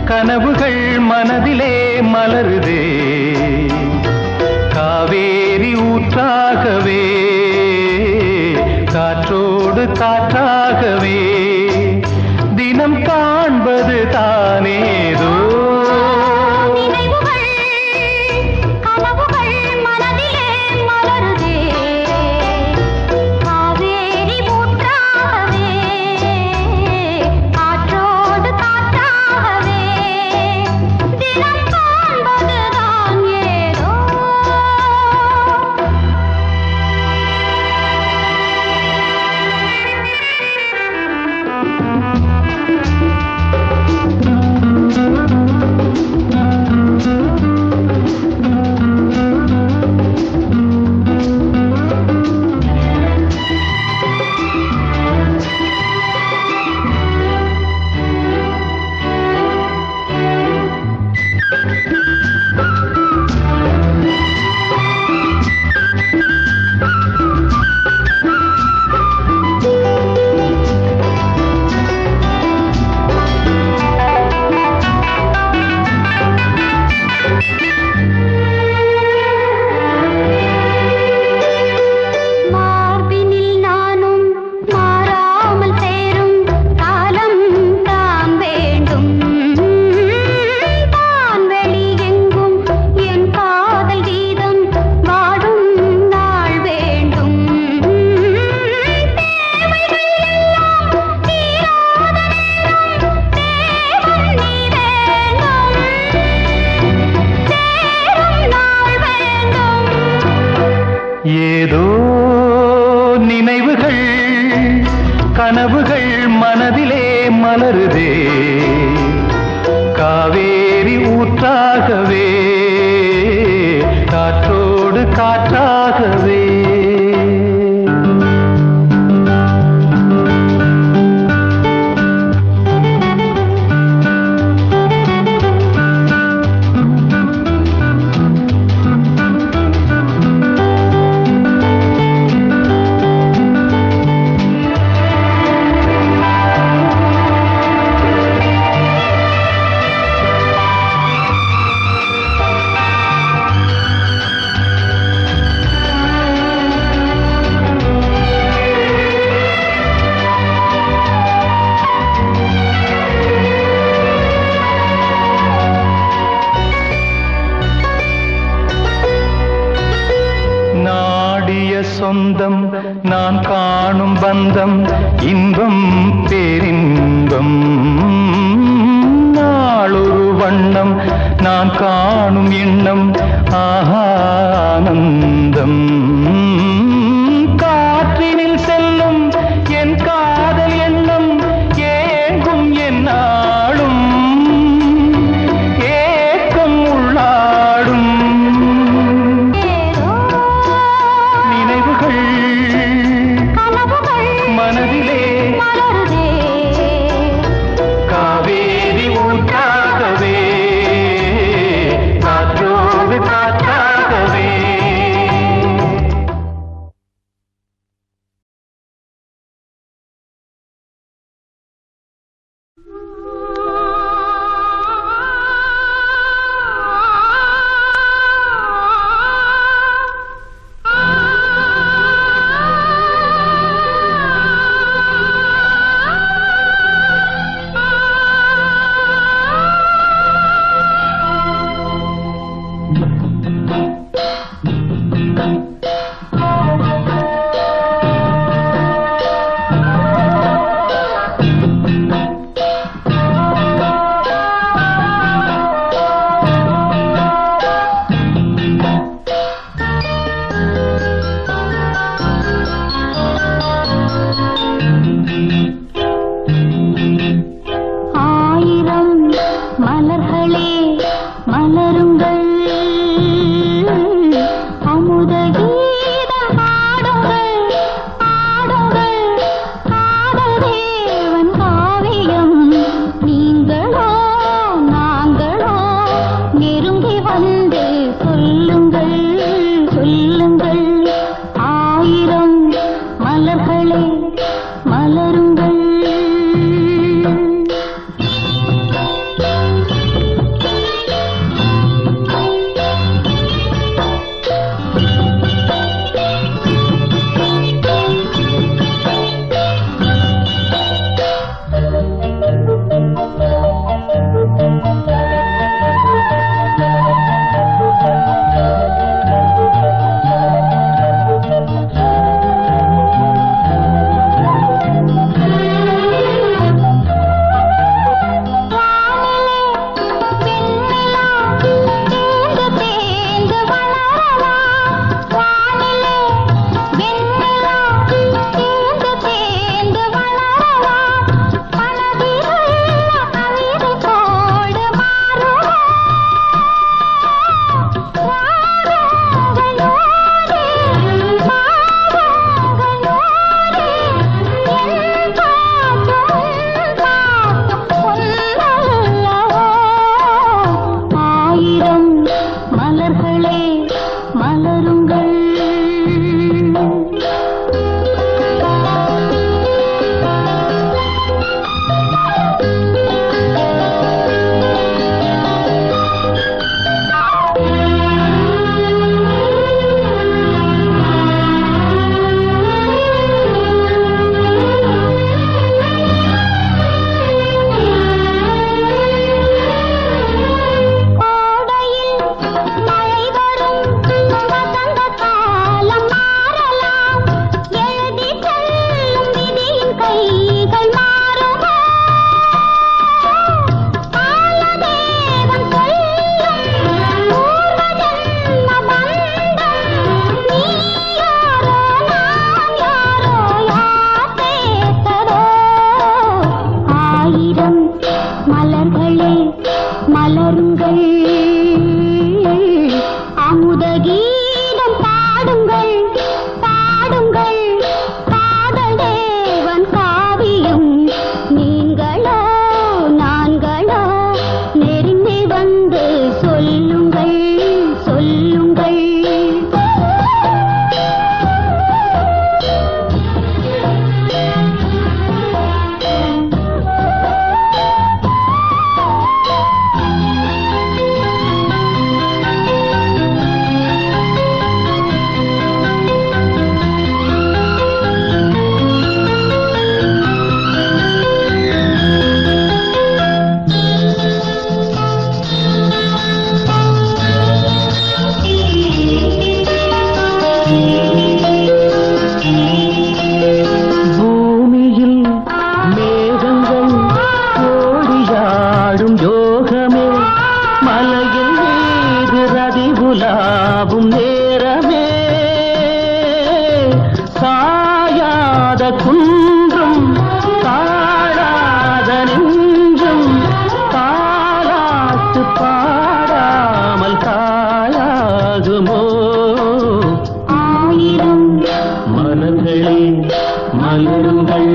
கனவுகள் மனதிலே மலருதே காவேரி ஊற்றாகவே காற்றோடு காற்றாகவே தினம் காண்பது தானேதோ ஏதோ நினைவுகள் கனவுகள் மனதிலே மலருதே காவேரி ஊற்றாகவே காற்றோடு காற்றாகவே சொந்தம் நான் காணும் பந்தம் இன்பம் பேரின்பம் நாளொரு வண்ணம் நான் காணும் எண்ணம் ஆனந்தம் காற்றினில் செல்லும் என் காதல் எண்ணம் ஏங்கும் என்னாலும் ஏக்கம் உள்ளாடும் மனதிலே காவேரி ஊற்றாகவே காற்றோடு காற்றாகவே மலர்களே மலருங்கள். மலர்களே மலருங்கள், அமுத கீதம் பாடுங்கள் பாடுங்கள், காதல் தேவன் காவியம் நீங்களோ நான்களோ நெருங்கி வந்து சொல்லுங்கள் சொல்லுங்கள். பூமியில் மேகங்கள் ஓடியாடும் யோகமே, மலையில் மீது ரதி உலாவும் நேரமே, சாயாத குன்றும் காடாத நெஞ்சும் தாலாட்டு பாடாமல் காயாகுமோ. ஆயிரம் மலர்களே மலருங்கள்,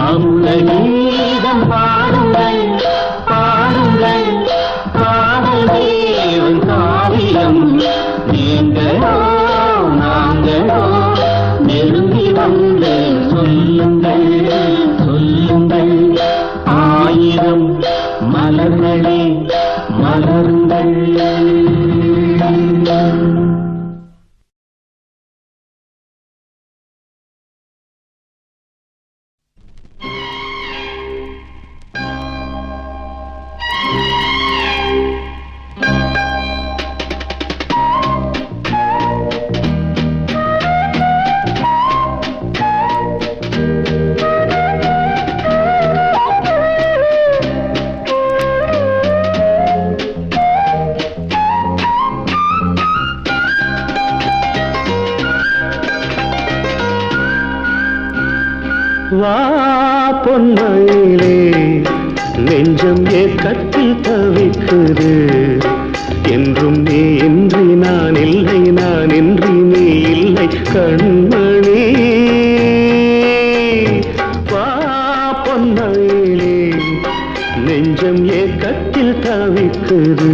அமுத கீதம் பாடுங்கள் பாடுங்கள், காதல் தேவன் காவியம் நீங்களோ நாங்களோ நெருங்கி வந்து சொல்லுங்கள் சொல்லுங்கள். ஆயிரம் மலர்களே மலருங்கள். வா பொன்மயிலே, நெஞ்சம் ஏக்கத்தில் தவிக்குது, என்றும் நீ இன்றி நான் இல்லை, நான் இன்றி நீ இல்லை கண்மணி. வா பொன்மயிலே, நெஞ்சம் ஏக்கத்தில் தவிக்குது.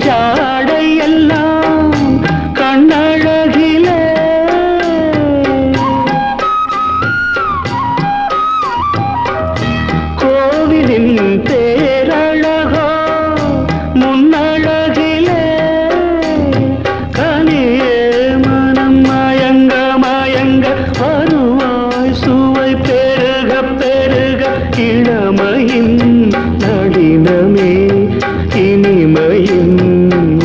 ஜாடை எல்லாம் கண்ணழகிலே, கோவிலின் தேரழகோ முன்னழகிலே, கனியே மனம் மயங்க மயங்க வருவாய் சுவை பெருக பெருக, இளமையின் நளினமே இனிமையின்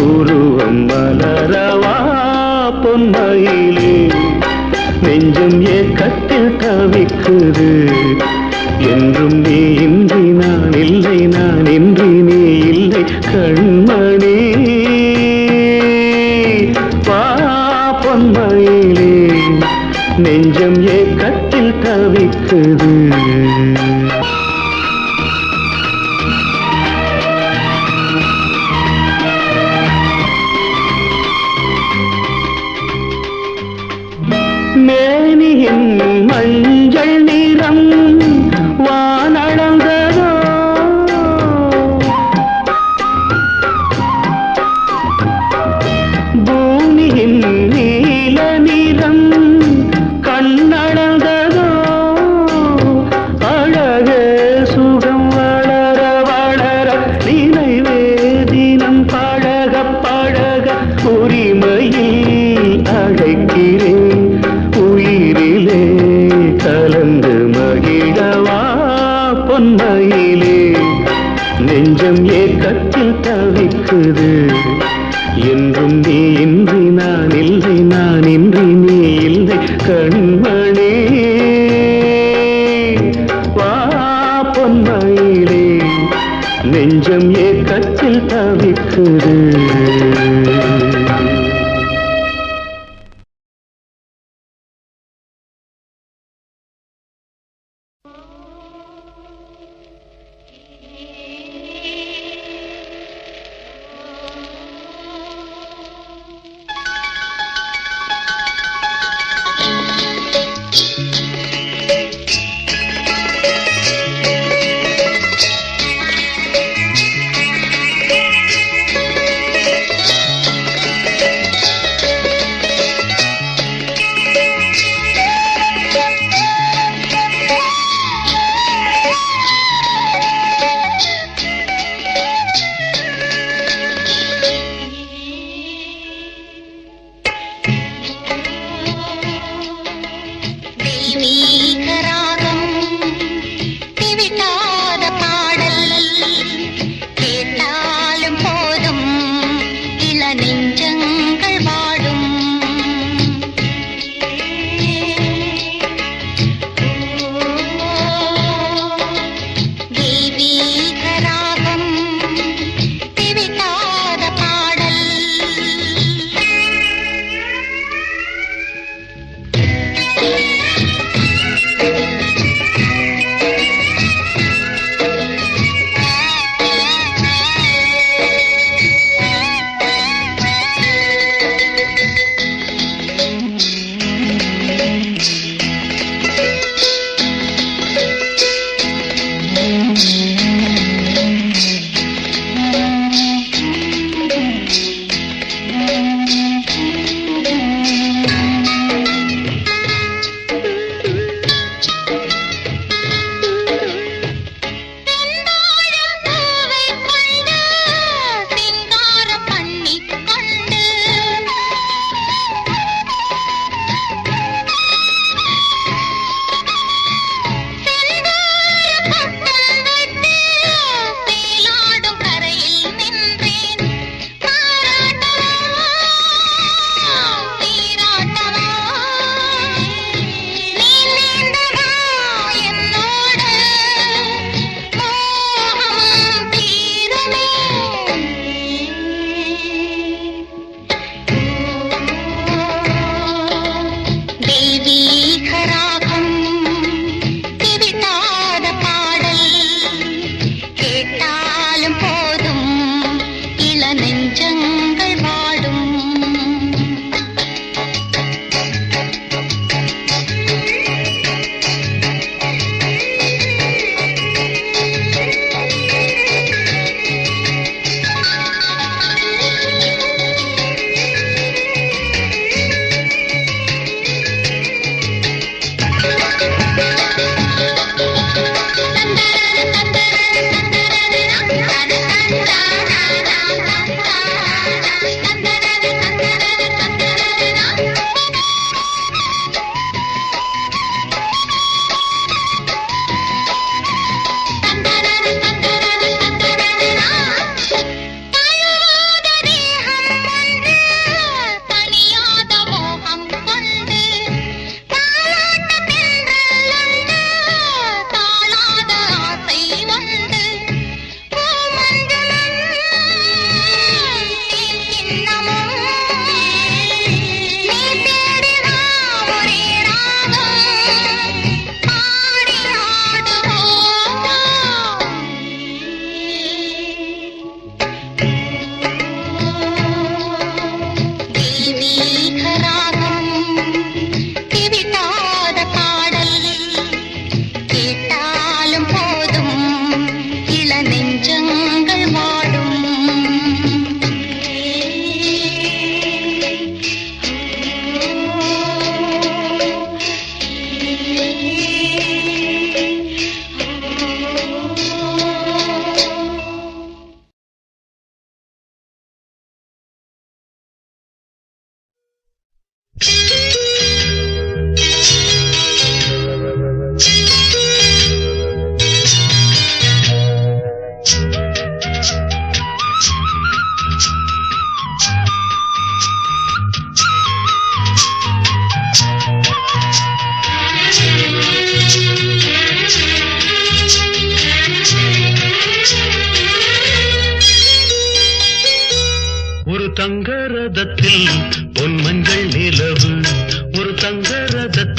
உருவம் மலரவா பொன்மயிலே, நெஞ்சம் ஏக்கத்தில் தவிக்குது, என்றும் நீ இன்றி நான் இல்லை, நான் இன்றி நீ இல்லை கண்மணி. வா பொன்மையிலே நெஞ்சம் ஏக்கத்தில் தவிக்குது. மேனியின் மஞ்சள் நிறம் வானளந்ததோ, பூமியின் நீல நிறம் கண்ணளந்ததோ, அழக சுகம் வளர வளர நினைவே தினம் பழக பழக உரிமையில் அழைக்கிறேன். உயிரிலே கலந்து மகிழவா பொன்மையிலே நெஞ்சம் ஏக்கத்தில் தவிக்குது. என்றும் நீ இன்றி நான் இல்லை, நான் இன்றி நீ இல்லை கண்மணி. வா பொன்மையிலே நெஞ்சம் ஏக்கத்தில் தவிக்குது.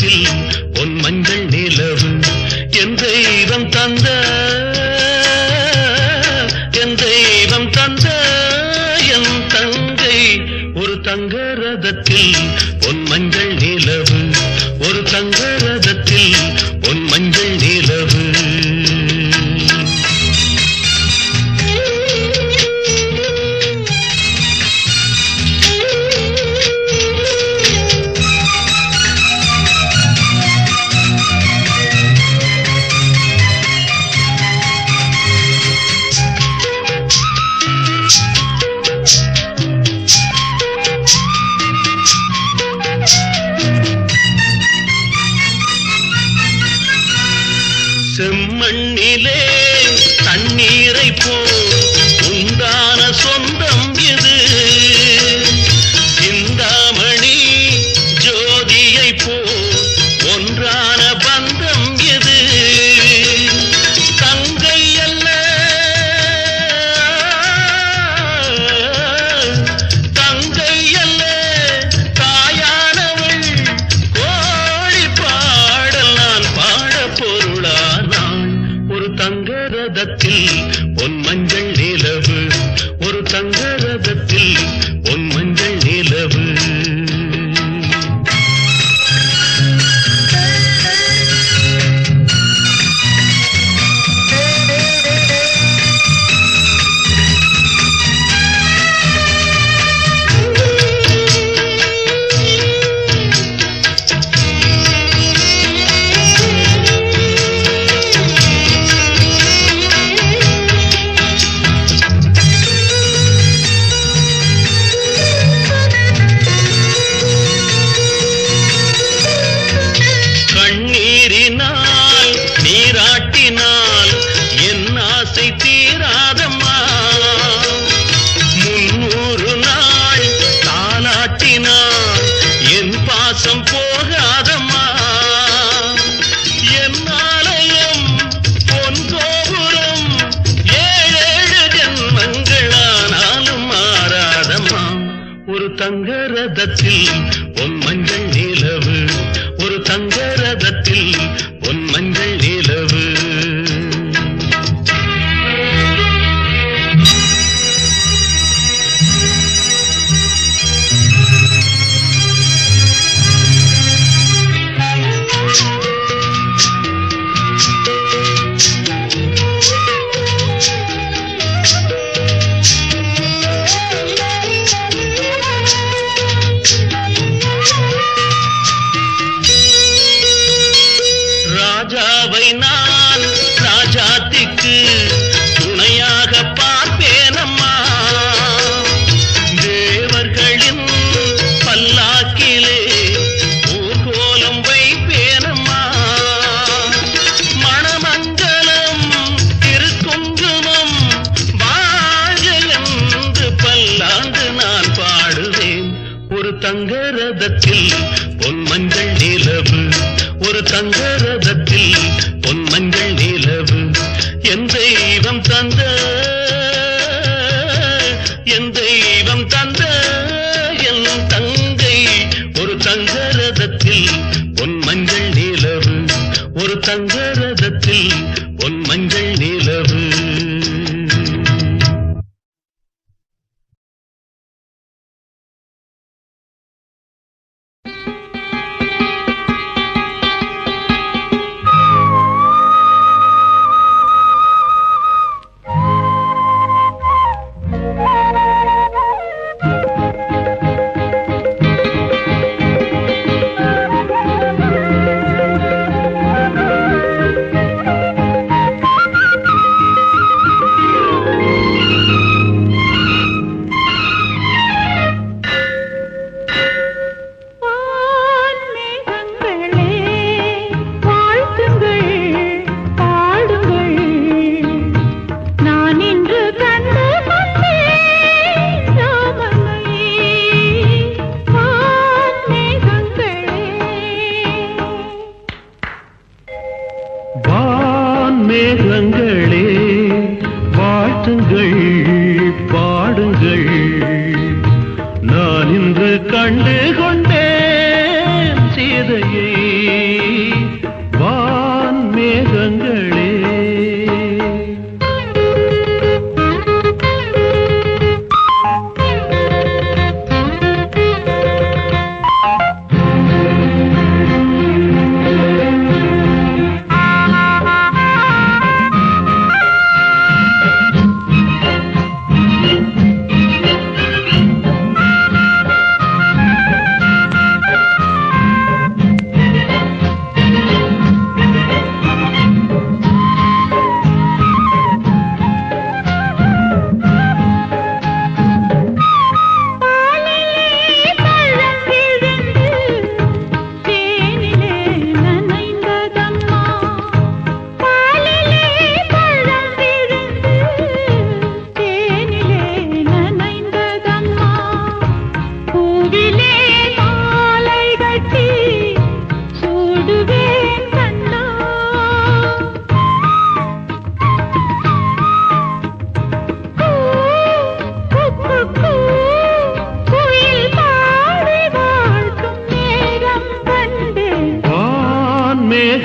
ரதத்தில் பொன் மஞ்சள் நிலவு என் தெய்வம் தந்த என் தெய்வம் தந்த என் தங்கை ஒரு தங்க ரதத்தில் பொன் மஞ்சள் நிலவு ஒரு தங்க ரதத்தில் பொன் மஞ்சள் நிலவு செம்மண்ணிலே தண்ணீரை போல் உண்டான சொந்தம் இது சிந்தாமணி ஜோதியை போல் ஒன்றான பந்தம் இது தங்கை அல்ல தங்கை அல்ல தாயானவள் கோழி பாடல் நான் பாட பொருளானாள் ஒரு தங்க ரதத்தில் பொன் மஞ்சள் நிலவு ஒரு தங்க ரதத்தில் பொன் மஞ்சள் நிலவு கண்ணீரினால் நீராட்டினால் என் ஆசை தீராதம்மா 300 நாள் தாலாட்டினால் என் பாசம் போகாதம்மா என் ஆலயம் பொன் கோபுரம் 7 ஜென்மங்களானாலும் மாறாதம்மா ஒரு தங்க ரதத்தில் பொன் மஞ்சள் நிலவு ஒரு தங்க ரதத்தில் பொன் மஞ்சள் நிலவு ராஜாவை நான் ராஜாத்திக்கு துணையாக பார்ப்பேனம்மா தேவர்களின் பல்லாக்கிலே ஊர்கோலம் வைப்பேனம்மா மணமங்கலம் திருக்குங்குமம் வாழ என்று பல்லாண்டு நான் பாடுவேன் ஒரு தங்க ரதத்தில் பொன் மஞ்சள் நிலவு ஒரு தங்க ரதத்தில் பொன் மஞ்சள் நிலவு என் தெய்வம் தந்த என் தெய்வம் தந்த என் தங்கை ஒரு தங்க ரதத்தில் பொன் மஞ்சள் நிலவு ஒரு தங்க ரதத்தில் பொன் மஞ்சள் நிலவு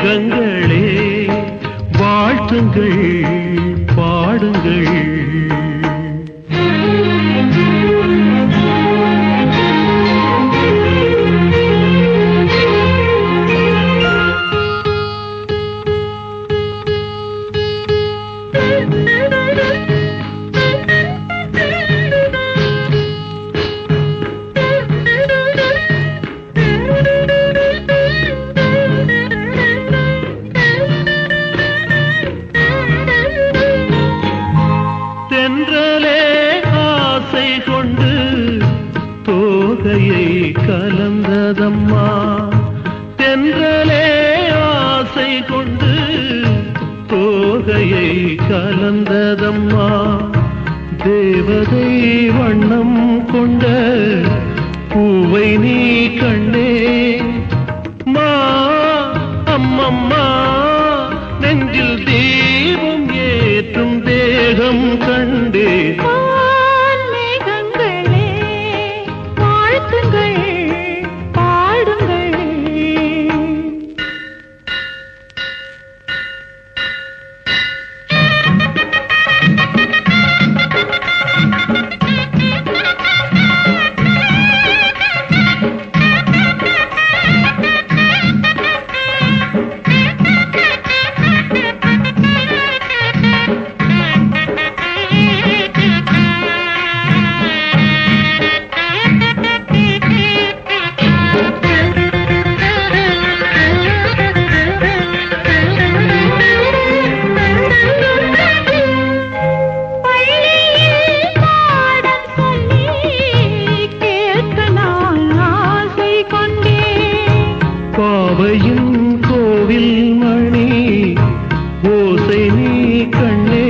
மேகங்களே வாழ்த்துங்கள் பாடுங்கள். கலந்ததம்மா தென்றலே ஆசை கொண்டு தோகையை கலந்ததம்மா தேவதை வண்ணம் கொண்ட பூவை நீ கண்டே மா அம்மம்மா நெஞ்சில் தீபம் ஏற்றும் தேகம் கண்டே. பாவையின் கோவில் மணி ஓசை நீ கண்ணே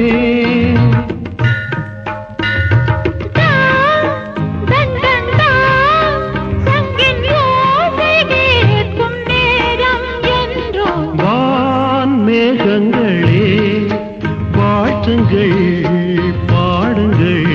வான் மேகங்களே வாழ்த்துங்கள் பாடுங்கள்.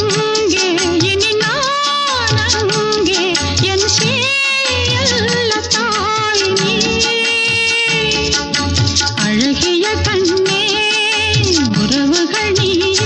எங்கே இனி நான் அங்கே என் சேயல்ல தாய் நீ அழகிய கண்ணே உறவுகள் நீயே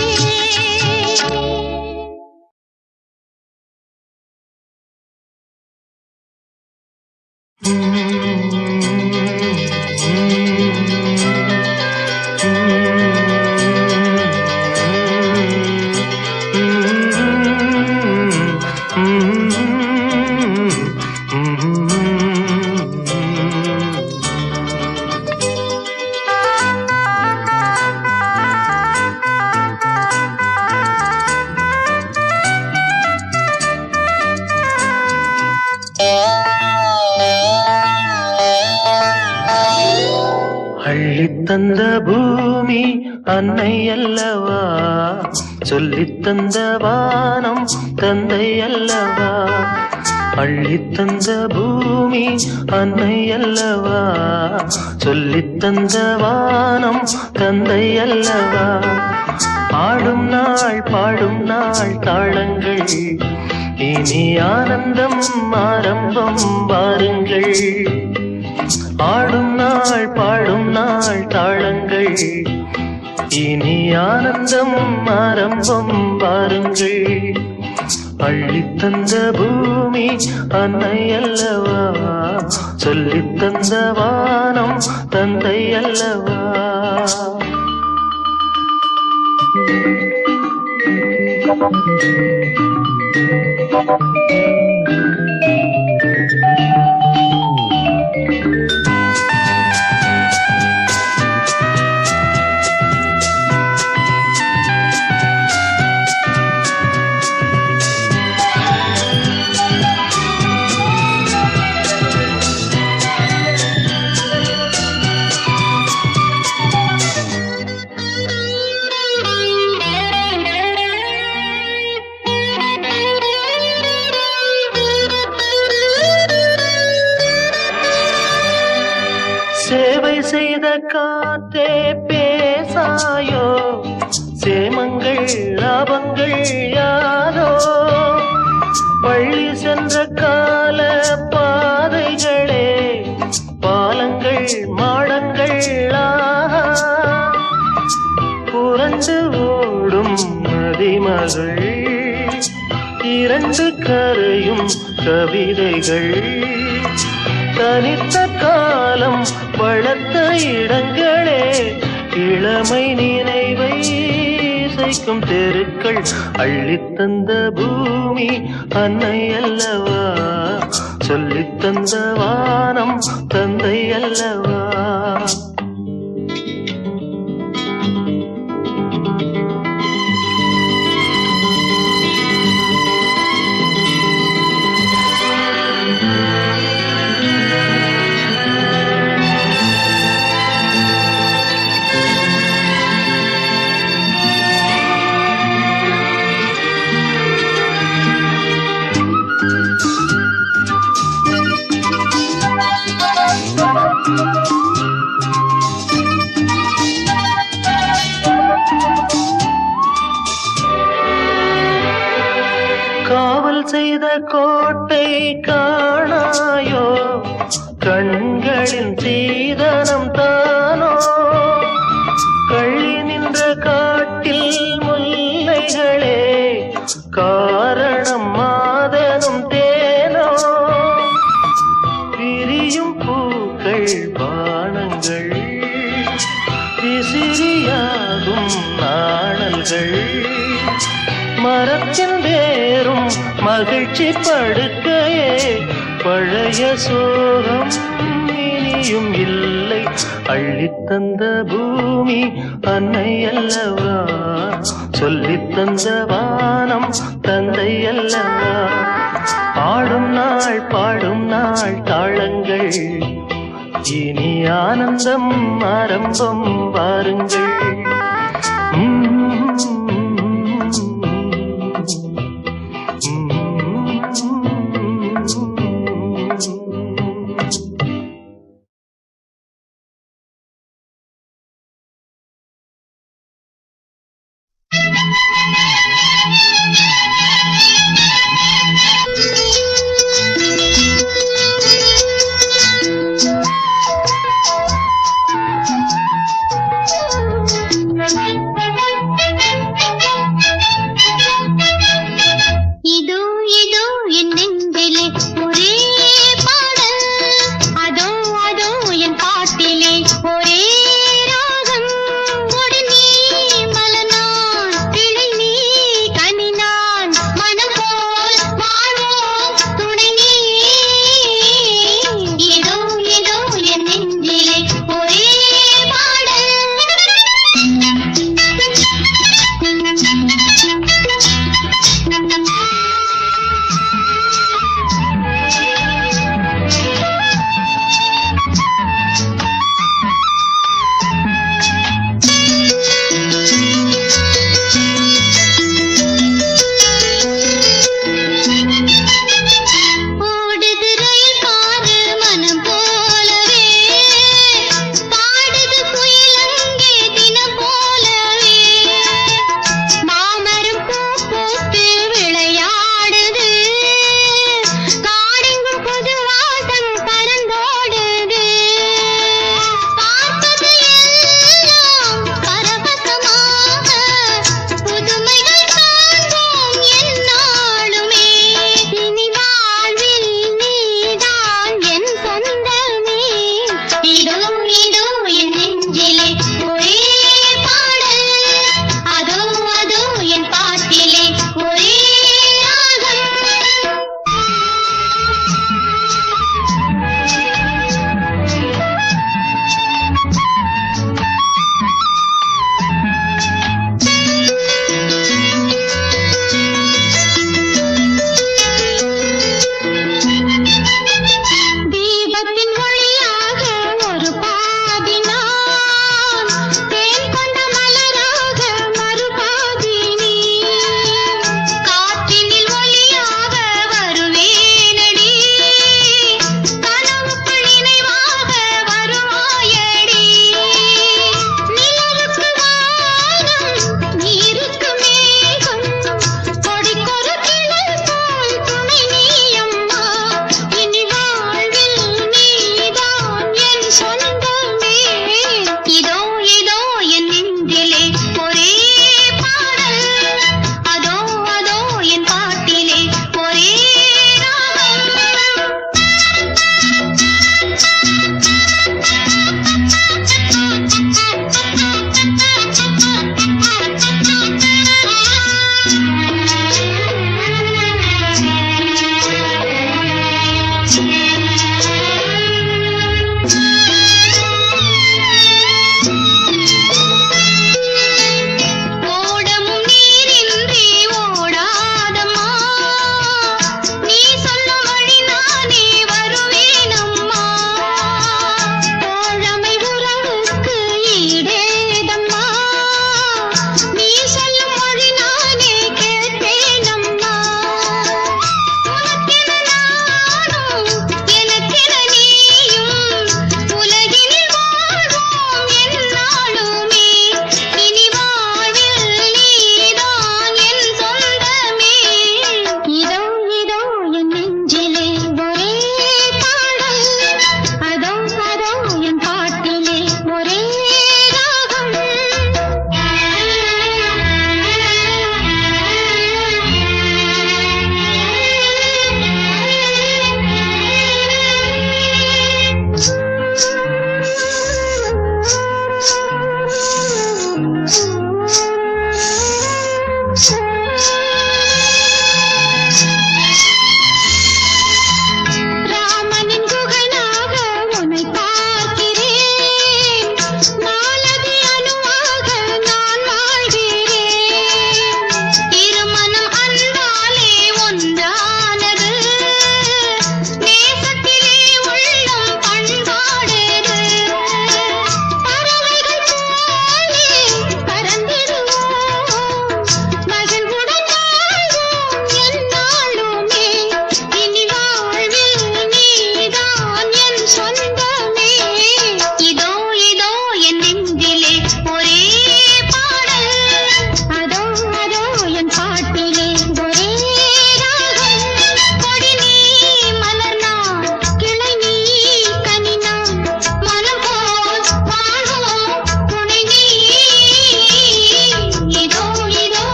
தந்த பூமி அன்னை அல்லவா சொல்லித் தந்த வானம் தந்தை அல்லவா அள்ளித் தந்த பூமி அன்னை அல்லவா சொல்லித் தந்த வானம் தந்தை அல்லவா ஆடும் நாள் பாடும் நாள் தாளங்கள் இனி ஆனந்தம் ஆரம்பம் வாருங்கள் ஆடும் நாள் பாடும் நாள் தாளங்கள் இனி ஆனந்தம் ஆரம்பம் வாருங்கள் அள்ளித் தந்த பூமி அன்னை அல்லவா சொல்லித் தந்த வானம் தந்தை அல்லவா சேவை செய்த காத்தே பேசாயோ சேமங்கள் லாபங்கள் யாரோ பள்ளி சென்ற கால பாதைகளே பாலங்கள் மாடங்கள் புரண்டு ஓடும் மதிமகள் இரண்டு கரையும் கவிதைகள் தனித்த காலம் வளர்த்த இடங்களே இளமை நினைவை இசைக்கும் தெருக்கள் அள்ளித் தந்த பூமி அன்னை அல்லவா சொல்லித் தந்த வானம் தந்தை அல்லவா காவல் செய்த கோட்டை காணாயோ கண்களின் சீதனம் தானோ கள்ளி நின்ற காட்டில் முல்லைகளே காரணம் மாதனும் தேனோ விரியும் பூக்கள் பானங்கள் விசிறியாகும் நாணல்கள் மரத்தின் வேறும் மகிழ்ச்சி படுக்கையே பழைய சோகம் இனியும் இல்லை அள்ளித் தந்த பூமி அன்னை அல்லவா சொல்லித் தந்த வானம் தந்தை அல்லவா ஆடும் நாள் பாடும் நாள் தாளங்கள் இனி ஆனந்தம் ஆரம்பம் வாருங்கள்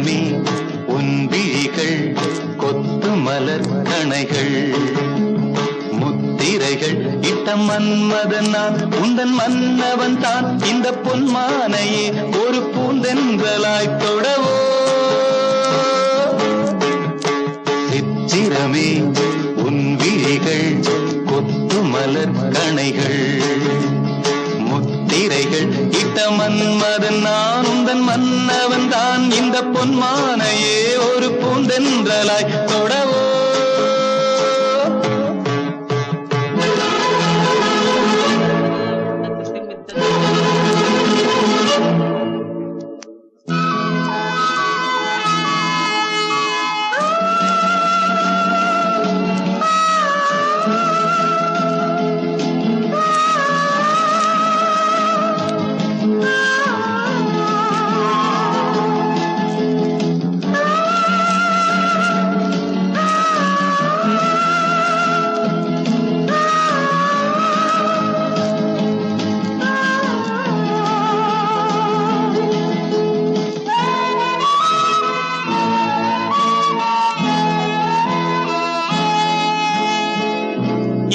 சித்திரமே உன் விழிகள் கொத்து மலர் கணைகள் முத்திரைகள் இட்ட மன்மதன் நான் உந்தன் மன்னவன் தான் இந்த பொன்மானையே ஒரு பூந்தென்றலாய் தொடவோ சித்திரமே உன் விழிகள் கொத்து மலர் கணைகள் முத்திரைகள் இட்ட மன்மதன் நான் உந்தன் மன்னவன் தான் இந்த பொன்மானையே ஒரு பூந்தென்றலாய் தொடவோ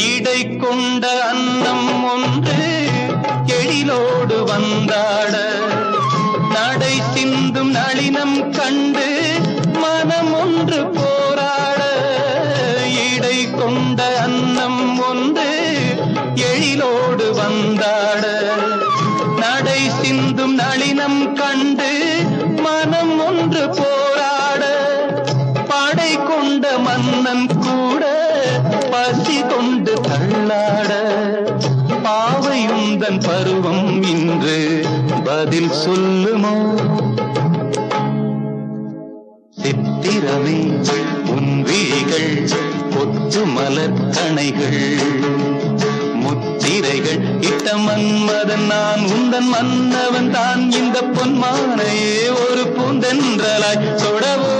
இடை கொண்ட அன்னம் ஒன்று எழிலோடு வந்தாட நடை சிந்தும் நளினம் கண்டு மனம் ஒன்று போராட இடை கொண்ட அன்னம் ஒன்று எழிலோடு வந்தாட நடை சிந்தும் நளினம் கண்டு மனம் ஒன்று போராட படை கொண்ட மன்னன் கூட பசி கொண்டு தள்ளாட பாவையுந்தன் பருவம் இன்று பதில் சொல்லுமோ சித்திரமே உன் விழிகள் கொத்து மலர் கணைகள் முத்திரைகள் இட்ட மன்மதன் நான் உந்தன் மன்னவன் தான் இந்த பொன்மானையே ஒரு பூந்தென்றலாய் தொடவோ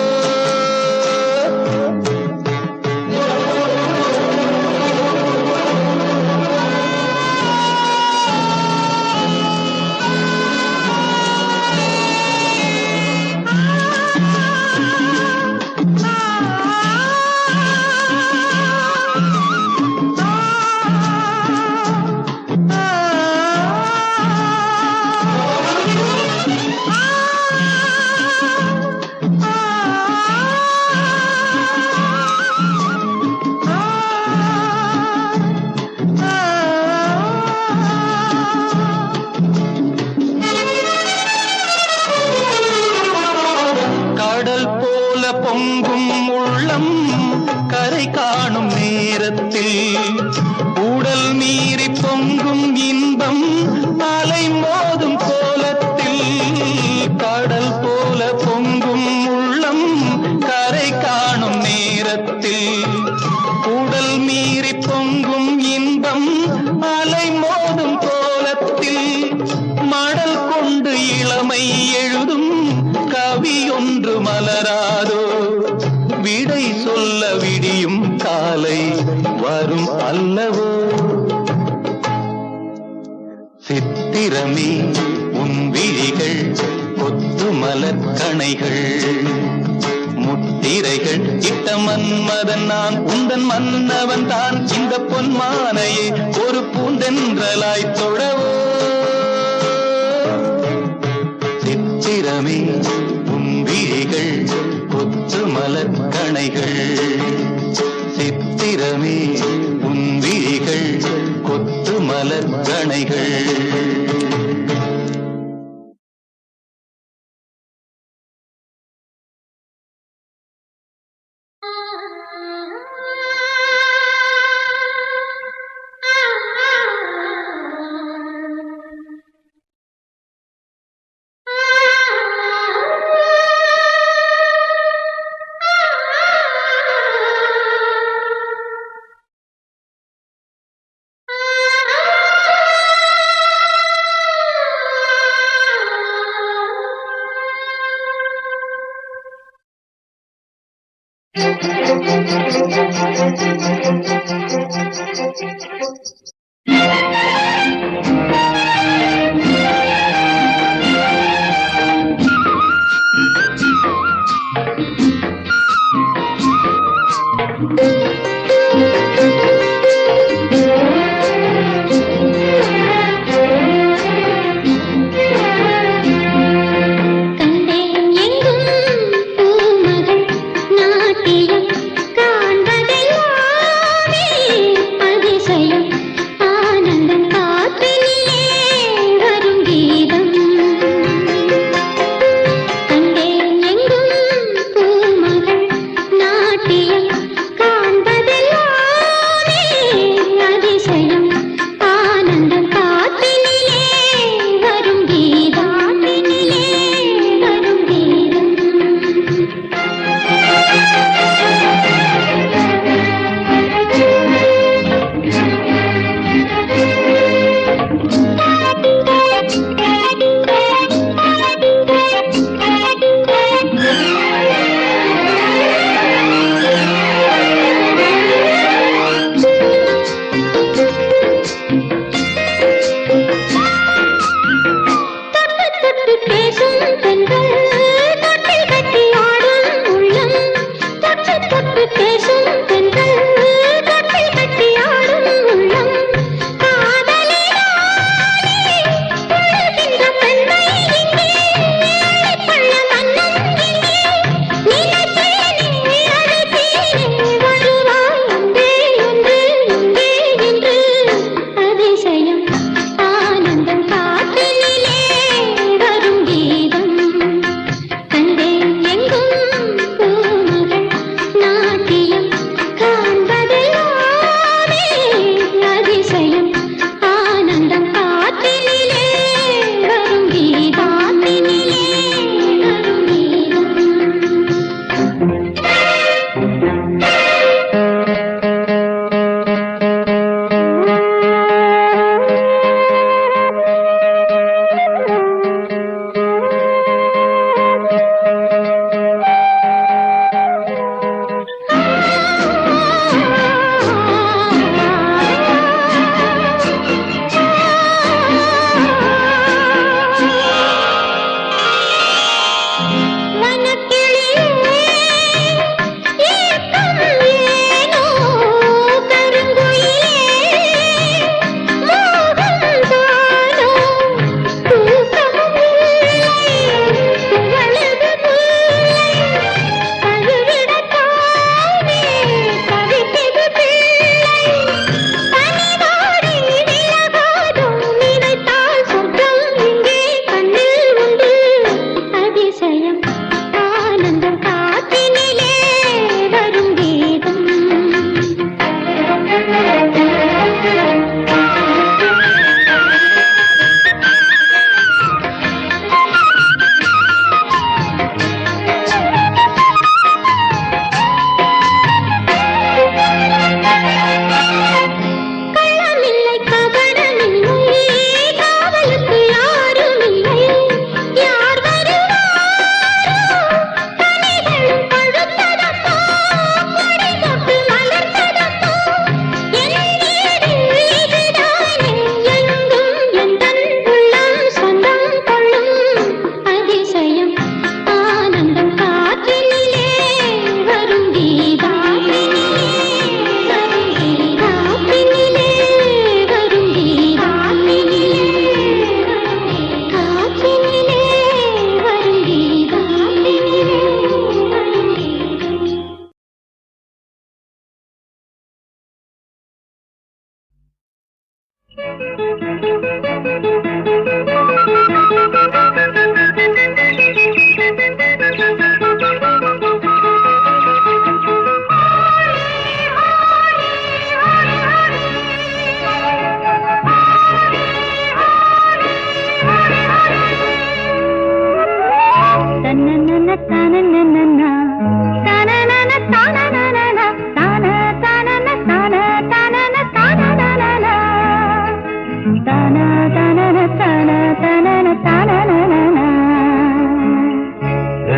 பொங்கும் உள்ளம் கரை காணும் நேரத்தில் உடல் மீறி பொங்கும் இன்பம் அலை மோதும் கோலத்தில் கடல் போல பொங்கும் உள்ளம் கரை காணும் நேரத்தில் உடல் மீறி பொங்கும் இன்பம் அலை மோதும் கோலத்தில் மடல் கொண்டு இளமை எழுதும் கவி ஒன்று மலராதோ விடை சொல்ல விடியும் காலை வரும் அல்லவோ சித்திரமே உன் விழிகள் கொத்து மலர் கணைகள் முத்திரைகள் இட்ட மன்மதன் நான் உந்தன் மன்னவன் தான் இந்த பொன்மானையே ஒரு பூந்தென்றலாய் தொடவோ சித்திரமே உன் விழிகள் கொத்து மலர் கணைகள் சித்திரமே உன் விழிகள் கொத்து மலர் கணைகள்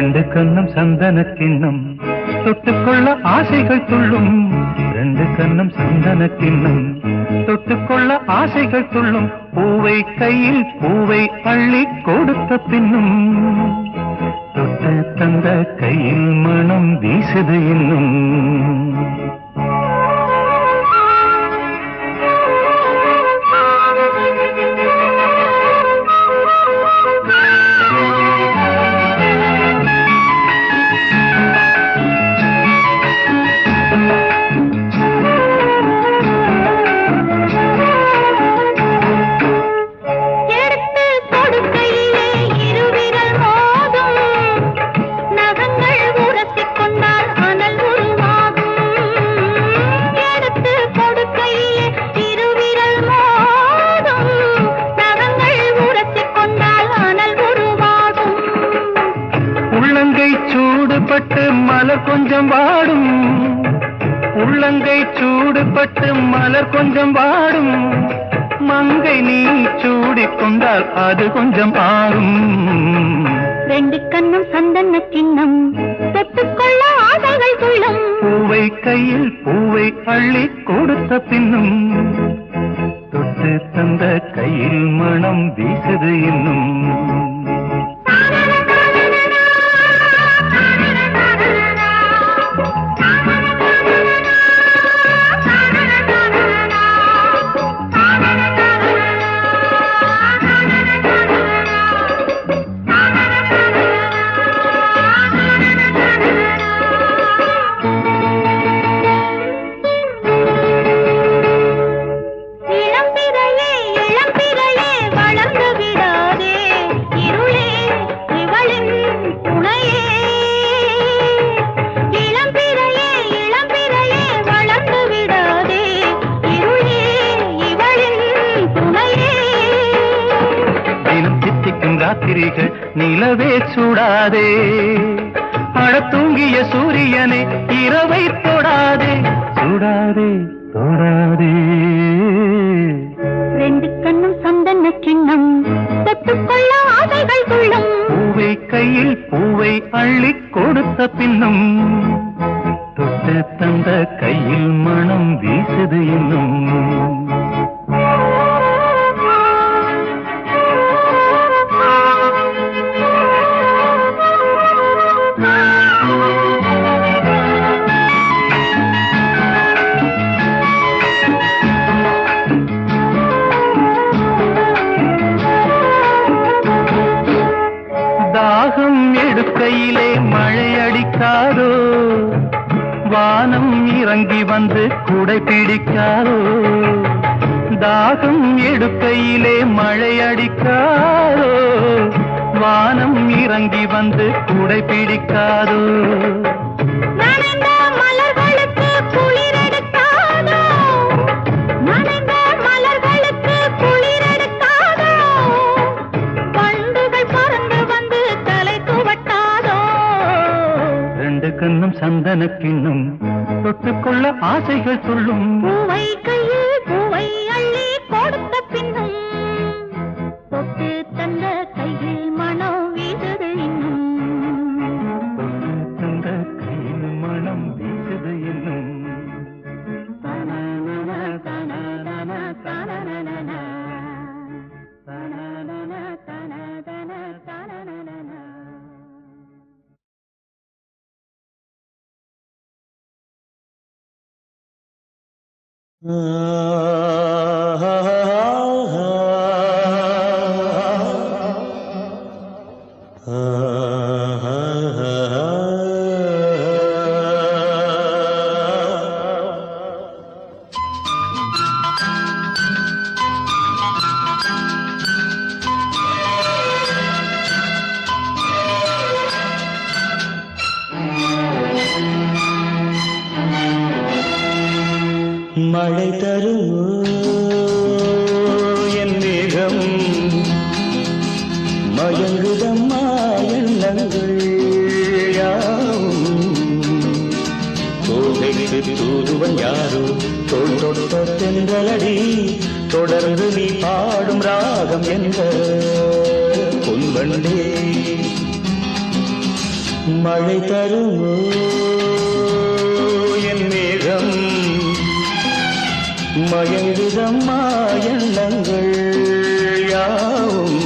ரெண்டு கண்ணும் சந்தன கிண்ணம் தொட்டுக்கொள்ள ஆசைகள் துள்ளும் ரெண்டு கண்ணும் சந்தன கிண்ணம் தொட்டுக்கொள்ள ஆசைகள் துள்ளும் பூவை கையில் பூவை அள்ளி கொடுத்த பின்னும் தொட்டு தந்த கையில் மனம் வீசுது இன்னும் சூடுபட்டு மலர் கொஞ்சம் வாடும் உள்ளங்கை சூடுபட்டு மலர் கொஞ்சம் வாடும் மங்கை நீ சூடிக்கொண்டால் அது கொஞ்சம் ஆறும் ரெண்டு கண்ணும் சந்தன கிண்ணம் தொட்டுக்கொள்ள ஆசைகள் துள்ளும் பூவை கையில் பூவை அள்ளி கொடுத்த பின்னும் தொட்டு தந்த கையில் மனம் வீசுது இன்னும் ராத்திரிகள் நிலவே சூடாதே அட தூங்கிய சூரியனே இரவை தொடாதே சூடாதே தொடாதே ரெண்டு கண்ணும் சந்தன கிண்ணம் தொட்டுக்கொள்ள ஆசைகள் துள்ளும் பூவை கையில் பூவை அள்ளி கொடுத்த பின்னும் தொட்டு தந்த கையில் மனம் வீசுது இன்னும் தாகம் எடுக்கையிலே மழை அடிக்காதோ வானம் இறங்கி வந்து குடை பிடிக்காதோ தாகம் எடுக்கையிலே மழை அடிக்காதோ வானம் இறங்கி வந்து குடை பிடிக்காதோ கண்ணும் சந்தன கிண்ணும் தொட்டுக்கொள்ள ஆசைகள் சொல்லும் பூவை கையில் பூவை அள்ளி கொடுத்த பின்னும் தொட்டு தந்த கையில் மனம் வீசுது இன்னும் தந்த கையில் மனம் வீசுது இன்னும் தென்றலடி தொடர்ந்து நீ பாடும் ராகம் என்ற பொன்வண்டே மழை தருமோ என் மேகம் மயங்குதம்மா எண்ணங்கள் யாவும்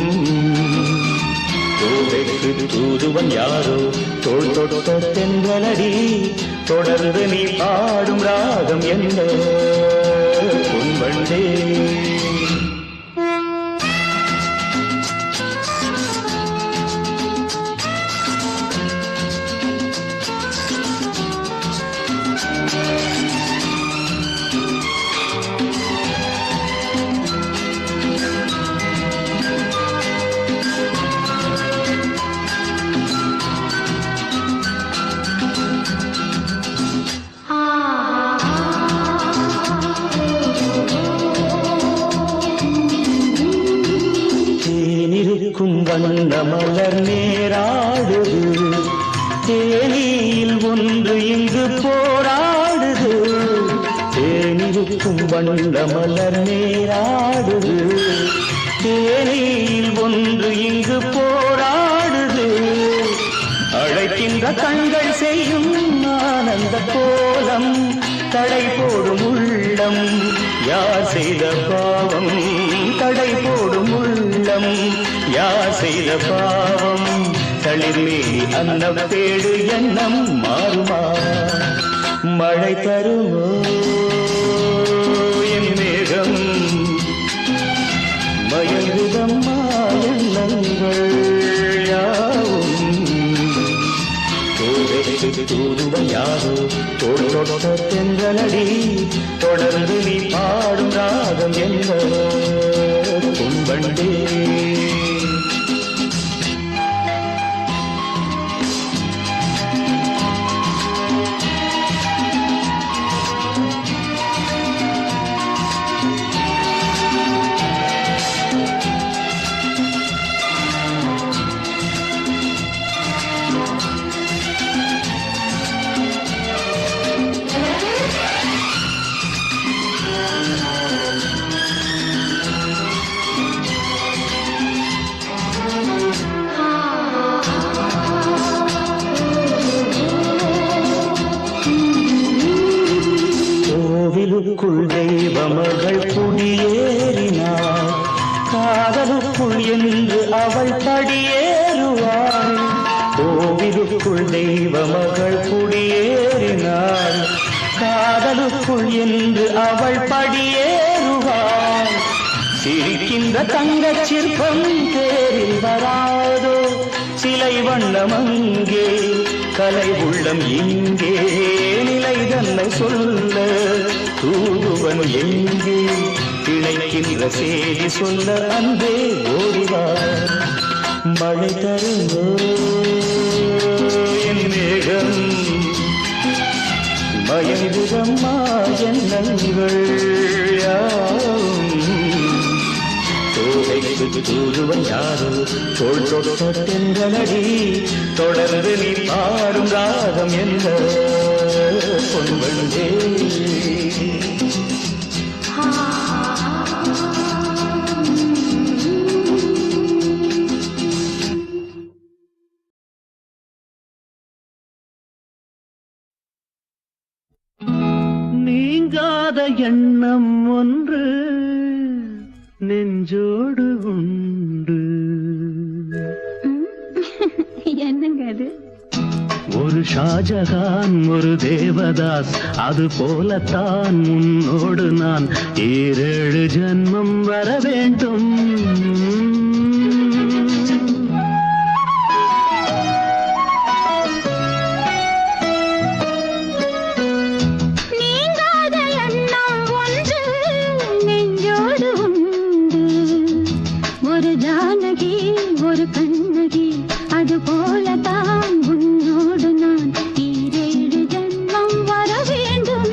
கோவைக்கு தூதுவன் யாரோ தோள் தொட்ட தென்றலடி தொடர்ந்து நீ பாடும் ராகம் என்ற பொன்வண்டே வண்ண மலர் நேராடுது தேனியில் ஒன்று இங்கு போராடுது தேனிருக்கும் வண்ண மலர் நேராடுது தேனியில் ஒன்று இங்கு போராடுது அழைக்கின்ற கண்கள் செய்யும் ஆனந்த கோலம் தடை போடும் உள்ளம் யார் செய்த பாவம் தடை போடும் உள்ளம் யார் செய்த பாவம் தளிர்மேலி அன்னம் தேடு எண்ணம் மாறுமா மழை தருமோ என் மேகம் மயங்குதம்மா எண்ணங்கள் யாவும் தூதுவன் யாரோ தோள் தொட்ட தென்றலடி தொடர்ந்து நீ பாடும் ராகம் என்ற பொன்வண்டே கோவிலுக்குள் தெய்வ மகள் குடியேறினாள் காதலுக்குள் என்று அவள் படியேறுவாள் கோவிலுக்குள் தெய்வ மகள் குடியேறினாள் காதலுக்குள் என்று அவள் படியேறுவாள் சிரிக்கின்ற தங்கச் சிற்பம் தேரில் வராதோ சிலை வண்ணம் அங்கே கலை உள்ளம் இங்கே நிலை தன்னை சொல்ல தூதுவன் எங்கே திளைக்கின்ற செய்தி சொல்ல அன்பே ஓடிவார் மழை தருமோ என் மேகம் மயங்குதம்மா எண்ணங்கள் யாவும் தோகைக்கு தூதுவன் யாரோ தோள் தொட்ட தென்றலடி தொடர்ந்து நீ பாடும் ராகம் என்ற பொன்வண்டே நீங்காத எண்ணம் ஒன்று நெஞ்சோடு உண்டு என்னங்க அது ஒரு ஷாஜகான் ஒரு தேவதாஸ் அது போலத்தான் உன்னோடு நான் 7 ஜன்மம் வர வேண்டும் ஒரு ஜானகி ஒரு கண்ணகி அது போலதான் உன்னோடு நான் 7 ஜன்மம் வர வேண்டும்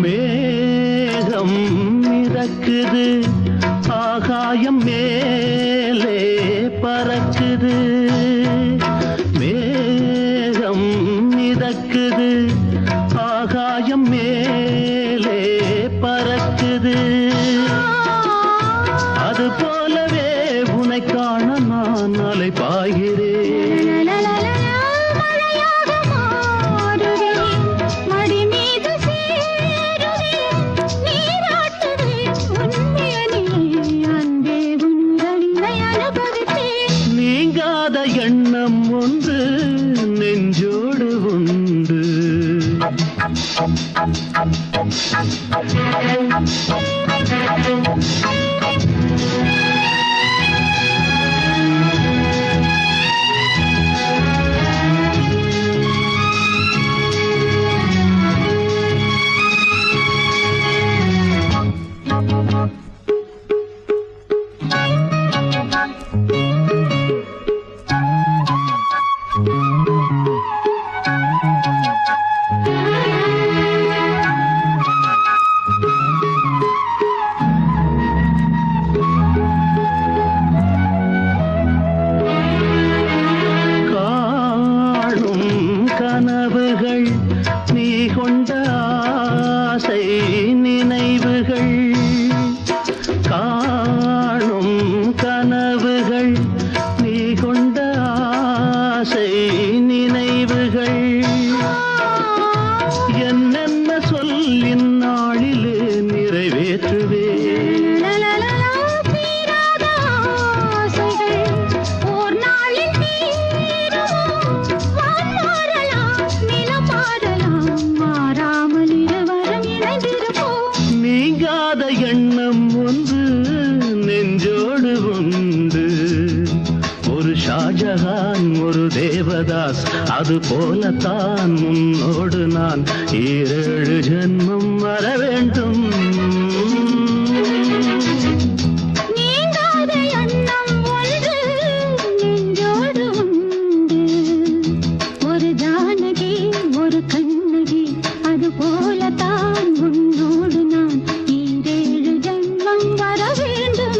மேகம் மிதக்குது ஆகாயம் மேலே பறக்குது மேகம் மிதக்குது ஆகாயம் மேலே பறக்குது அது போலவே உன்னை காண நான் அலை பாய்கிறேன் மழையாக மாறுவேன், மடி மீது சேருவேன், நீராட்டுவேன், உண்மையனிலே அன்பே உங்களை அனுபவித்தேன். நீங்காத எண்ணம் ஒன்று நெஞ்சோடு உண்டு கனவுகள் நீ கொண்ட ஆசை நினைவுகள் காணும் கனவுகள் நீ கொண்ட ஆசை நினைவுகள் என்னென்ன சொல்லின் நாளிலே நிறைவேற்றுவே தீராத ஆசைகள் ஓர் நாளில் தீரும். வான் மாறலாம், நிலம் மாறலாம், மாறாமல் இருவரும் இணைந்திருப்போம். நீங்காத எண்ணம் ஒன்று நெஞ்சோடு உண்டு ஒரு ஷாஜஹான் ஒரு தேவதாஸ் அது போலத்தான் உன்னோடு நான் 7 ஜென்மம் வர வேண்டும் நீங்காத எண்ணம் ஒன்று நெஞ்சோடு உண்டு ஒரு ஜானகி ஒரு கண்ணகி அது போலத்தான் உன்னோடு நான் 7 ஜென்மம் வர வேண்டும்.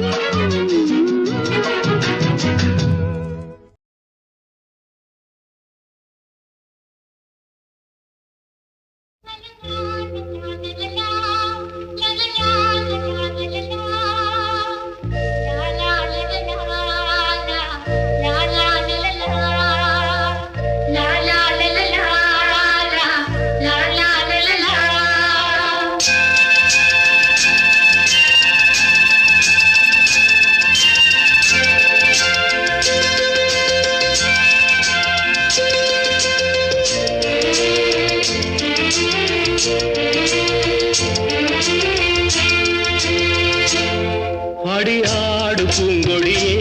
அடியாடு பூங்கொடியே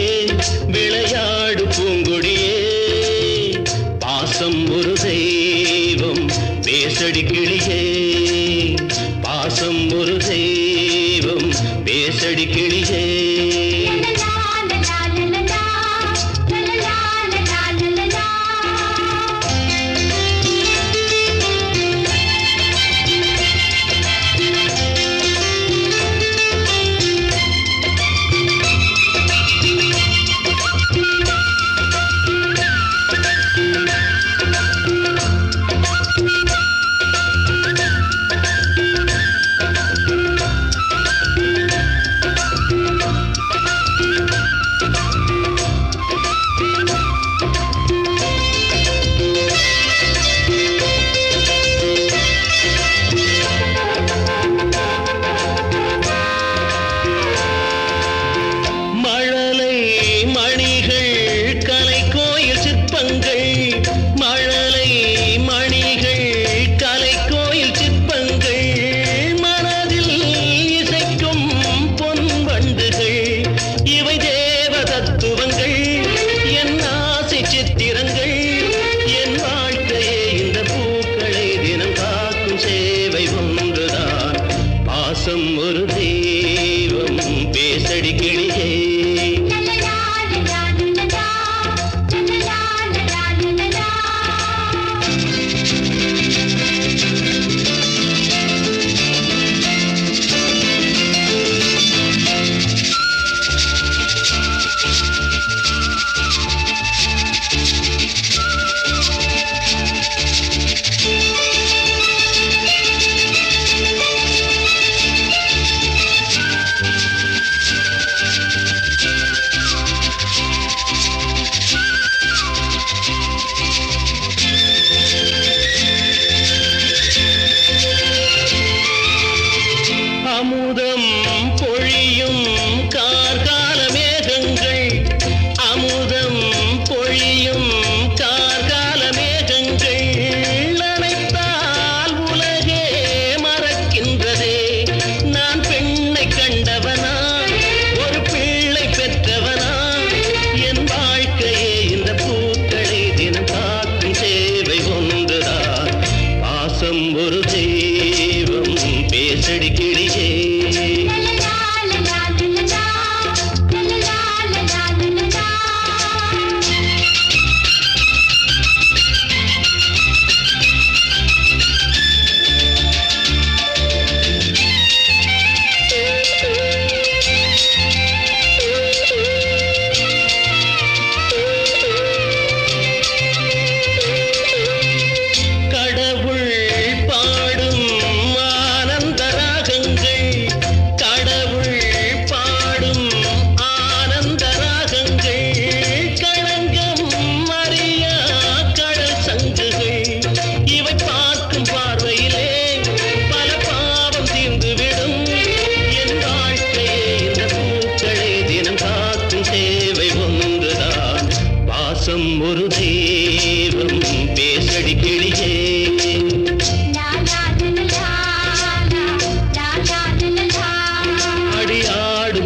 விளையாடு பூங்கொடியே பாசம் ஒரு தெய்வம் பேசடி கிளியே பாசம் ஒரு தெய்வம் பேசடி கிளியே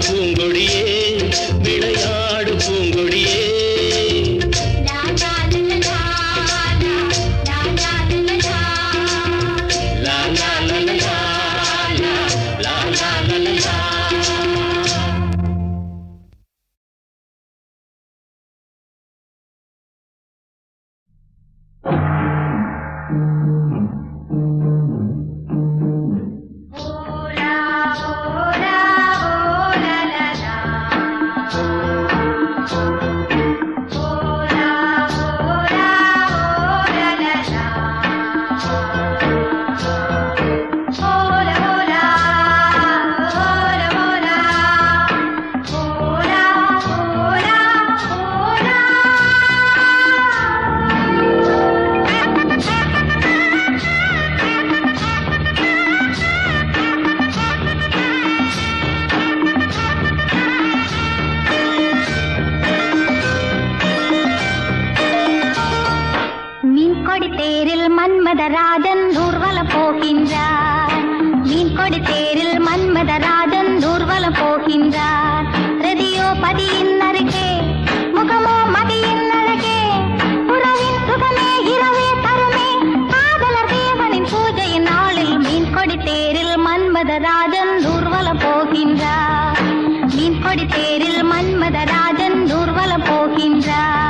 பூங்கொடியே விளையாடு பூங்கொடியே மன்மதராஜன் ஊர்வலம் போகின்றார். மீன்கொடி தேரில் மன்மதராஜன் ஊர்வலம் போகின்றார். ரதியோ பதியின் அருகே, முகமோ மதியின் அழகே, உறவின் சுகமே இரவே தருமே, காதலர் தேவனின் பூஜையின் நாளில் மீன்கொடி தேரில் மன்மதராஜன் ஊர்வலம் போகின்றார். மீன்கொடி தேரில் மன்மதராஜன் ஊர்வலம் போகின்றார்.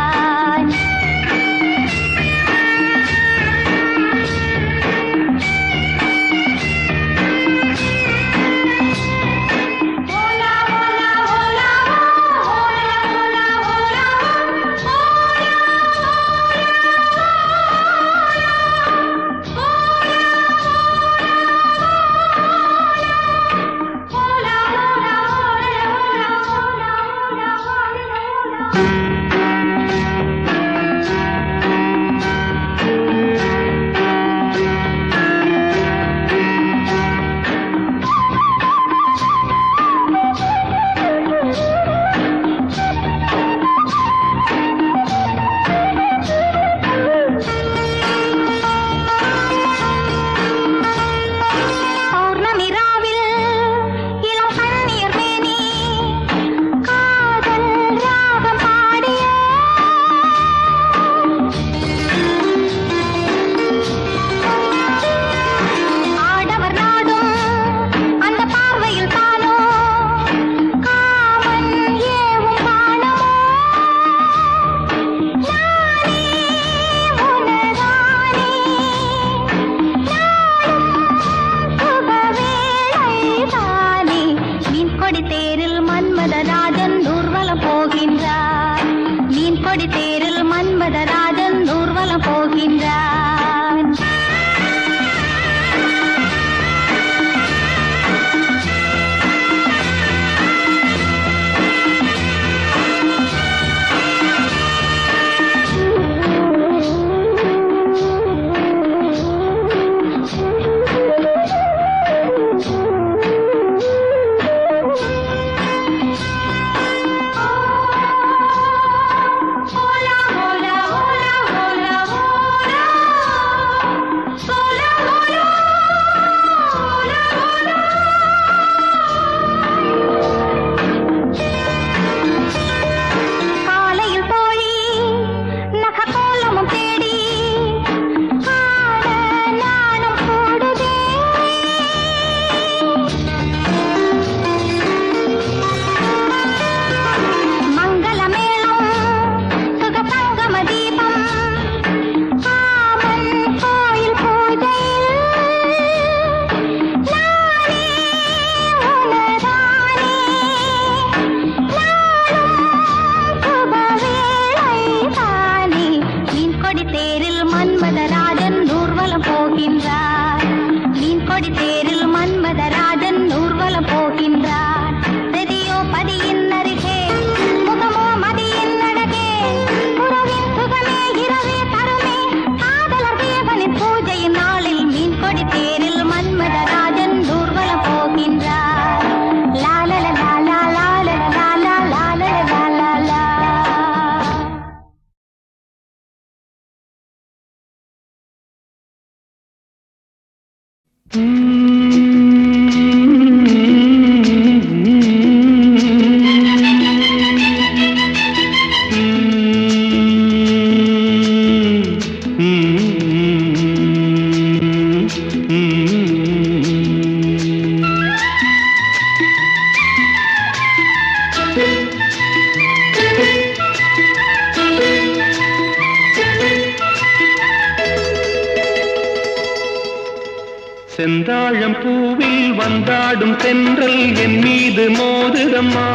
செந்தாழம் பூவில் வந்தாடும் தென்றல் என் மீது மோதுதம்மா.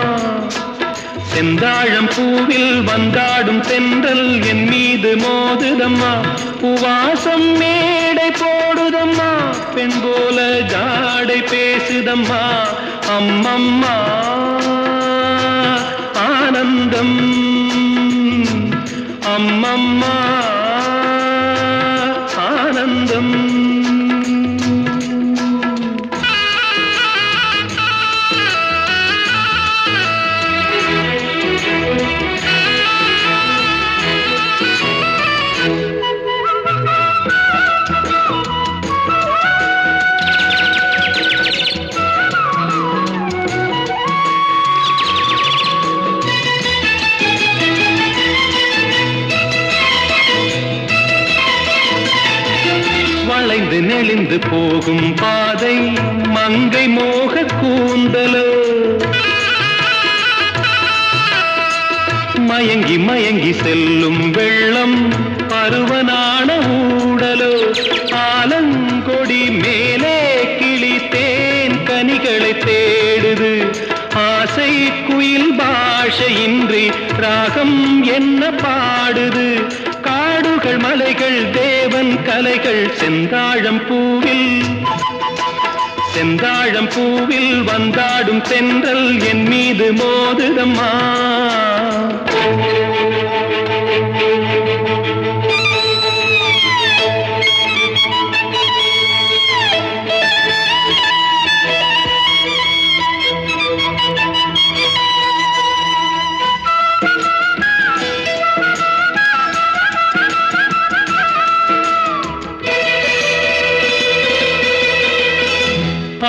செந்தாழம் பூவில் வந்தாடும் தென்றல் என் மீது மோதுதம்மா. பூவாசம் மேடை போடுதம்மா, பெண் போல ஜாடை பேசுதம்மா. அம்மம்மா ஆனந்தம், அம்மம்மா ஆனந்தம். வளைந்து நெளிந்து போகும் பாதை மங்கை மோக கூந்தலோ, மயங்கி மயங்கி செல்லும் வெள்ளம் பருவனான ஊடலோ. ஆலங்கொடி மேலே கிளி தேன் கனிகளை தேடுது, ஆசை குயில் பாஷையின்றி ராகம் என்ன பாடுது. காடுகள் மலைகள் தேவன் கலைகள் செந்தாழம் பூவில், செந்தாழம் பூவில் வந்தாடும் தென்றல் என் மீது மோதுதம்மா.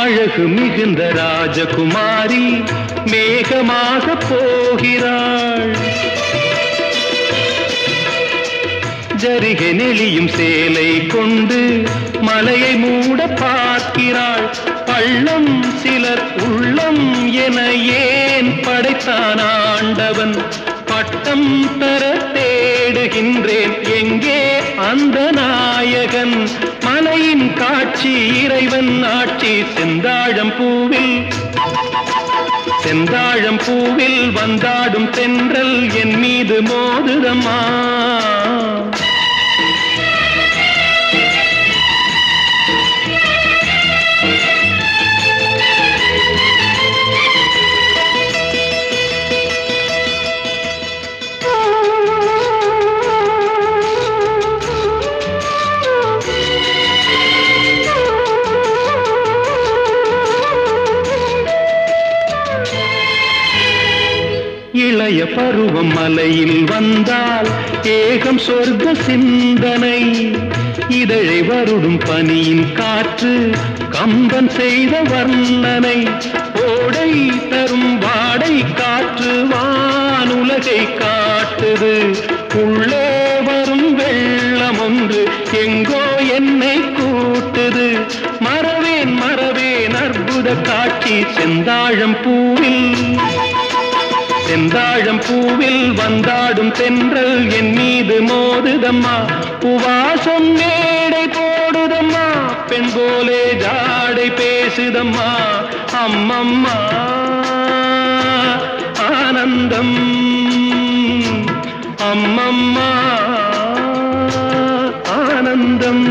அழகு மிகுந்த ராஜகுமாரி மேகமாக போகிறாள், ஜரிகை நெளியும் சேலை கொண்டு மலையை மூட பார்க்கிறாள். பள்ளம் சிலர் உள்ளம் என ஏன் படைத்தான் ஆண்டவன், பட்டம் தர தேடுகின்றேன் எங்கே அந்த நாயகன். மலையின் காட்சி இறைவன் ஆட்சி செந்தாழம் பூவில், செந்தாழம் பூவில் வந்தாடும் தென்றல் என் மீது மோதுதம்மா. இளைய பருவம் மலையில் வந்தால் ஏகம் சொர்க்க சிந்தனை, இதழை வருடும் பனியின் காற்று கம்பன் செய்த வர்ணனை. ஓடை தரும் வாடை காற்று வானுலகை காட்டுது, உள்ளே வரும் வெள்ளம் ஒன்று எங்கோ என்னை கூட்டுது. மறவேன் மறவேன் அற்புத காட்சி செந்தாழம் பூவில், செந்தாழம் பூவில் வந்தாடும் தென்றல் என் மீது மோதுதம்மா. பூவாசம் மேடை போடுதம்மா, பெண் போலே ஜாடை பேசுதம்மா. அம்மம்மா ஆனந்தம், அம்மம்மா ஆனந்தம்.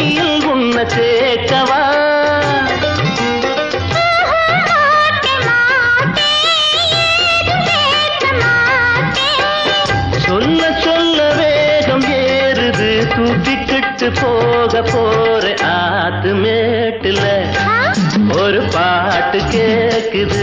கையில் உன்ன சேர்க்கவா சொல்ல சொல்ல வேகம் ஏறுது தூக்கிக்கிட்டு போக போற ஆத்து மேட்டுல ஒரு பாட்டு கேக்குது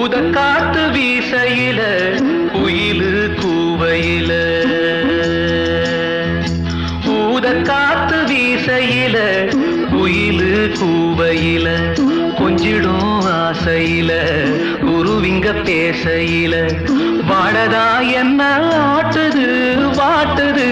ஊத காத்து வீசையில குயிலு கூவையில ஊத காத்து வீசையில குயிலு கூவையில கொஞ்சிடும் ஆசையில குருவிங்க பேசையில வாடதா என்ன ஆட்டுது வாட்டுது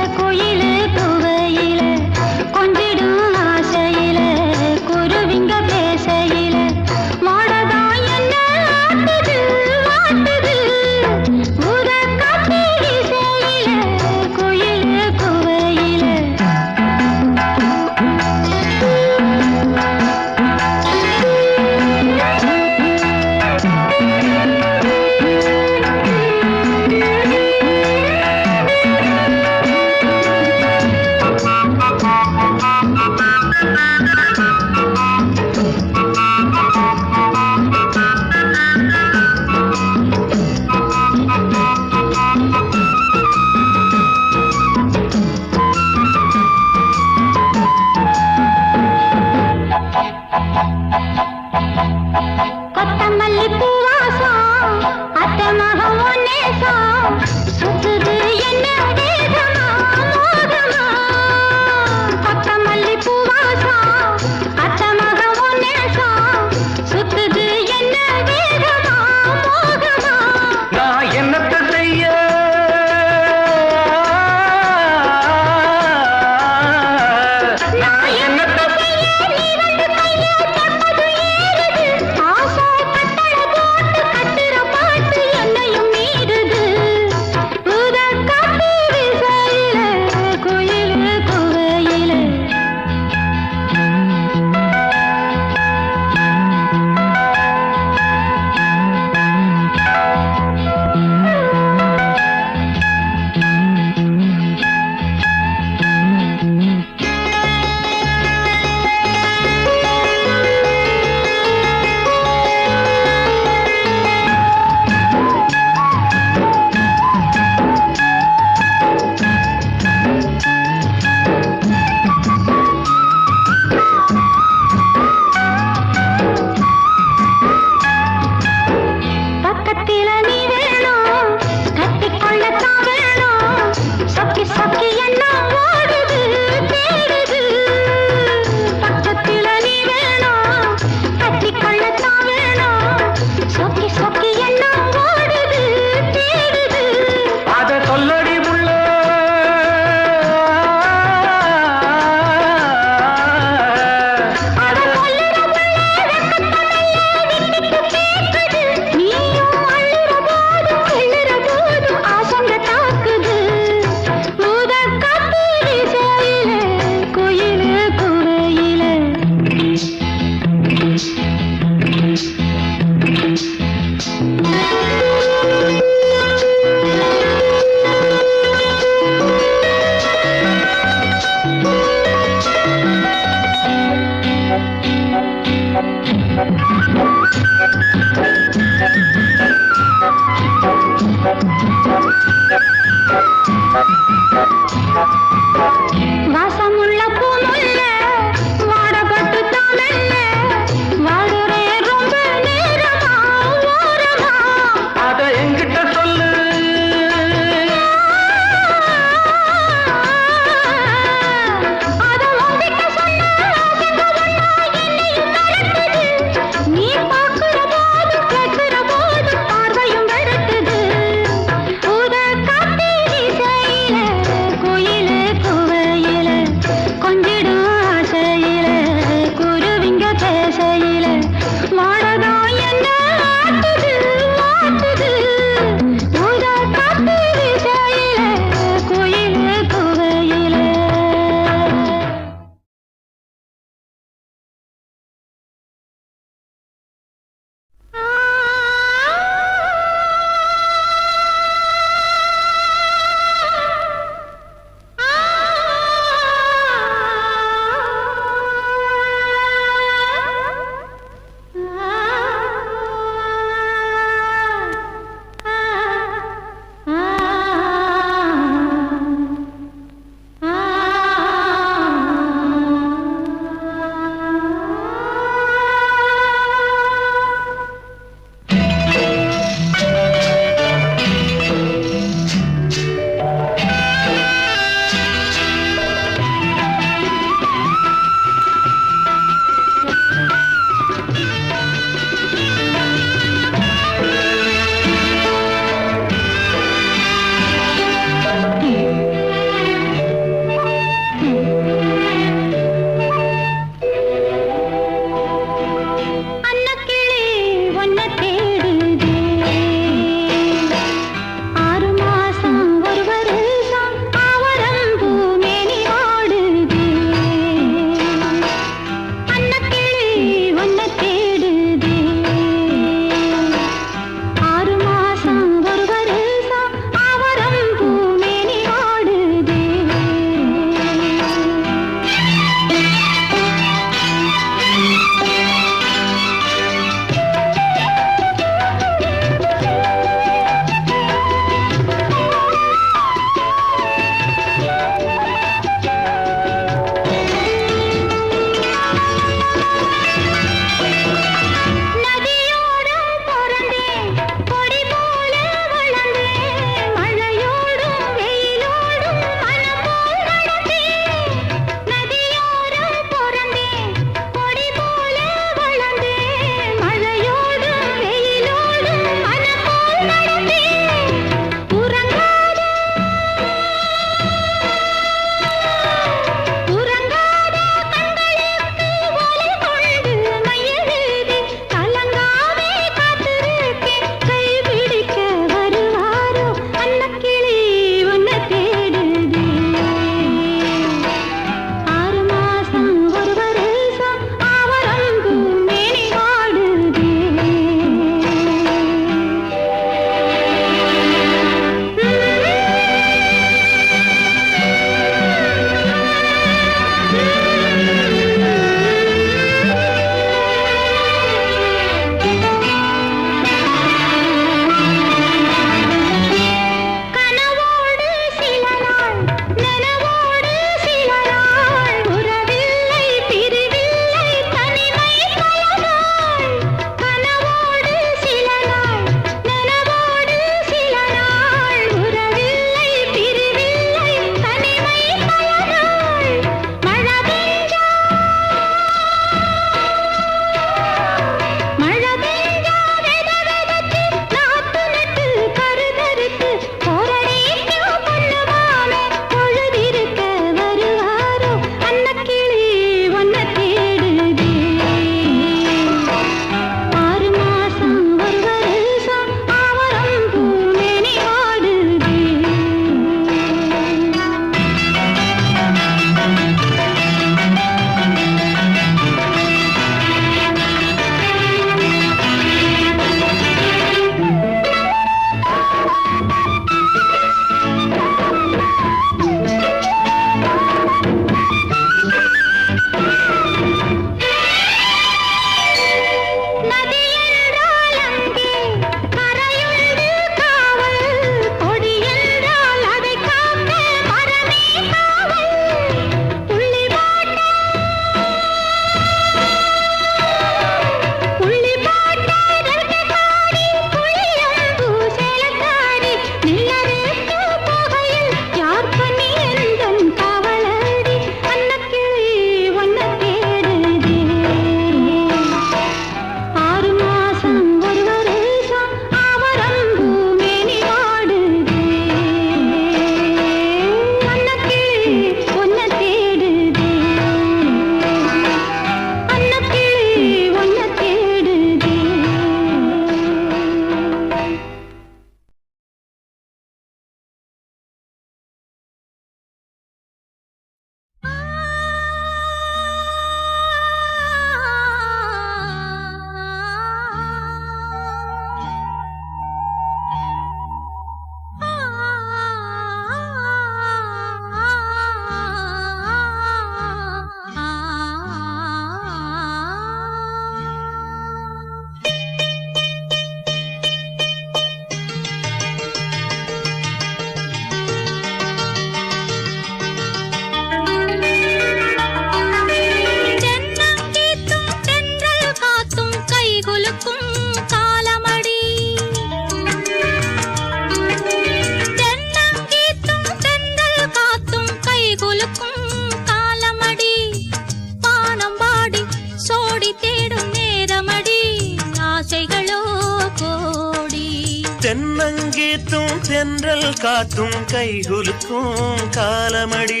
தென்றல் காத்தும் கைகுலுக்கும் காலமடி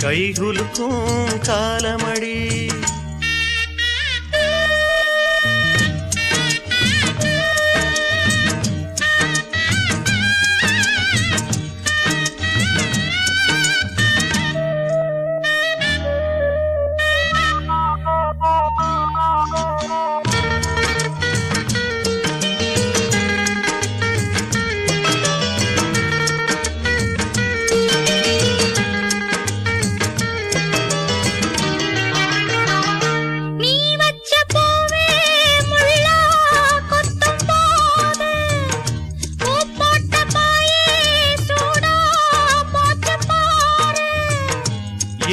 கைகுலுக்கும் காலமடி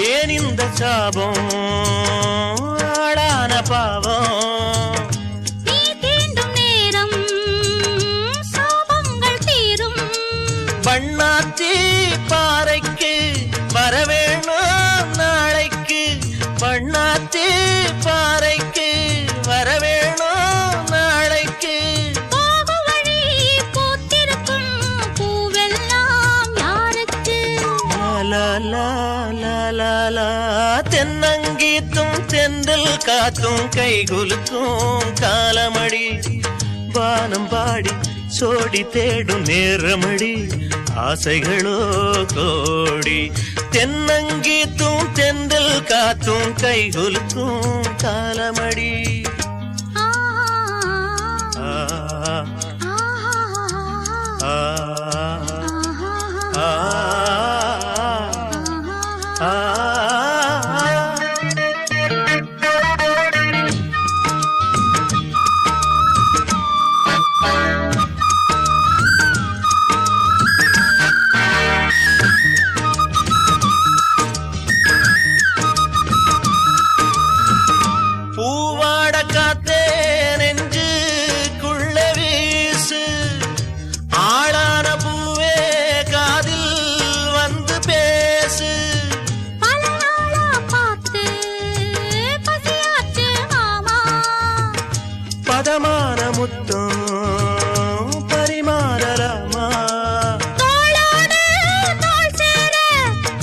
ஏன் இந்த சாபம் ஆளான பாவம் நீ தீண்டும் நேரம் சாபங்கள் தீரும் பண்ணாத்தி பாறைக்கு வரவேணும் நாளைக்கு பண்ணாத்தி பாறைக்கு வரவேணும் நாளைக்கு போகும் வழி பூத்திருக்கும் பூவெல்லாம் யாருக்கு லா லா லா லா லா தென்னங்கீத்தும் தென்றல் காத்தும் கைகுலுக்கும் காலமடி வானம் பாடி சோடி தேடும் நேரமடி ஆசைகளோ கோடி தென்னங்கீத்தும் தென்றல் காத்தும் கைகுலுக்கும் காலமடி ஆ ஆ ஆ ஆ ஆ ஆ பூவாட காத்தே நெஞ்சுக்குள்ள வீசு ஆளான பூவே காதில் வந்து பேசு பல நாளா பார்த்து பசியாச்சு மாமா பதமான முத்தம் பரிமாறலாமா தோளோடு தோள் சேர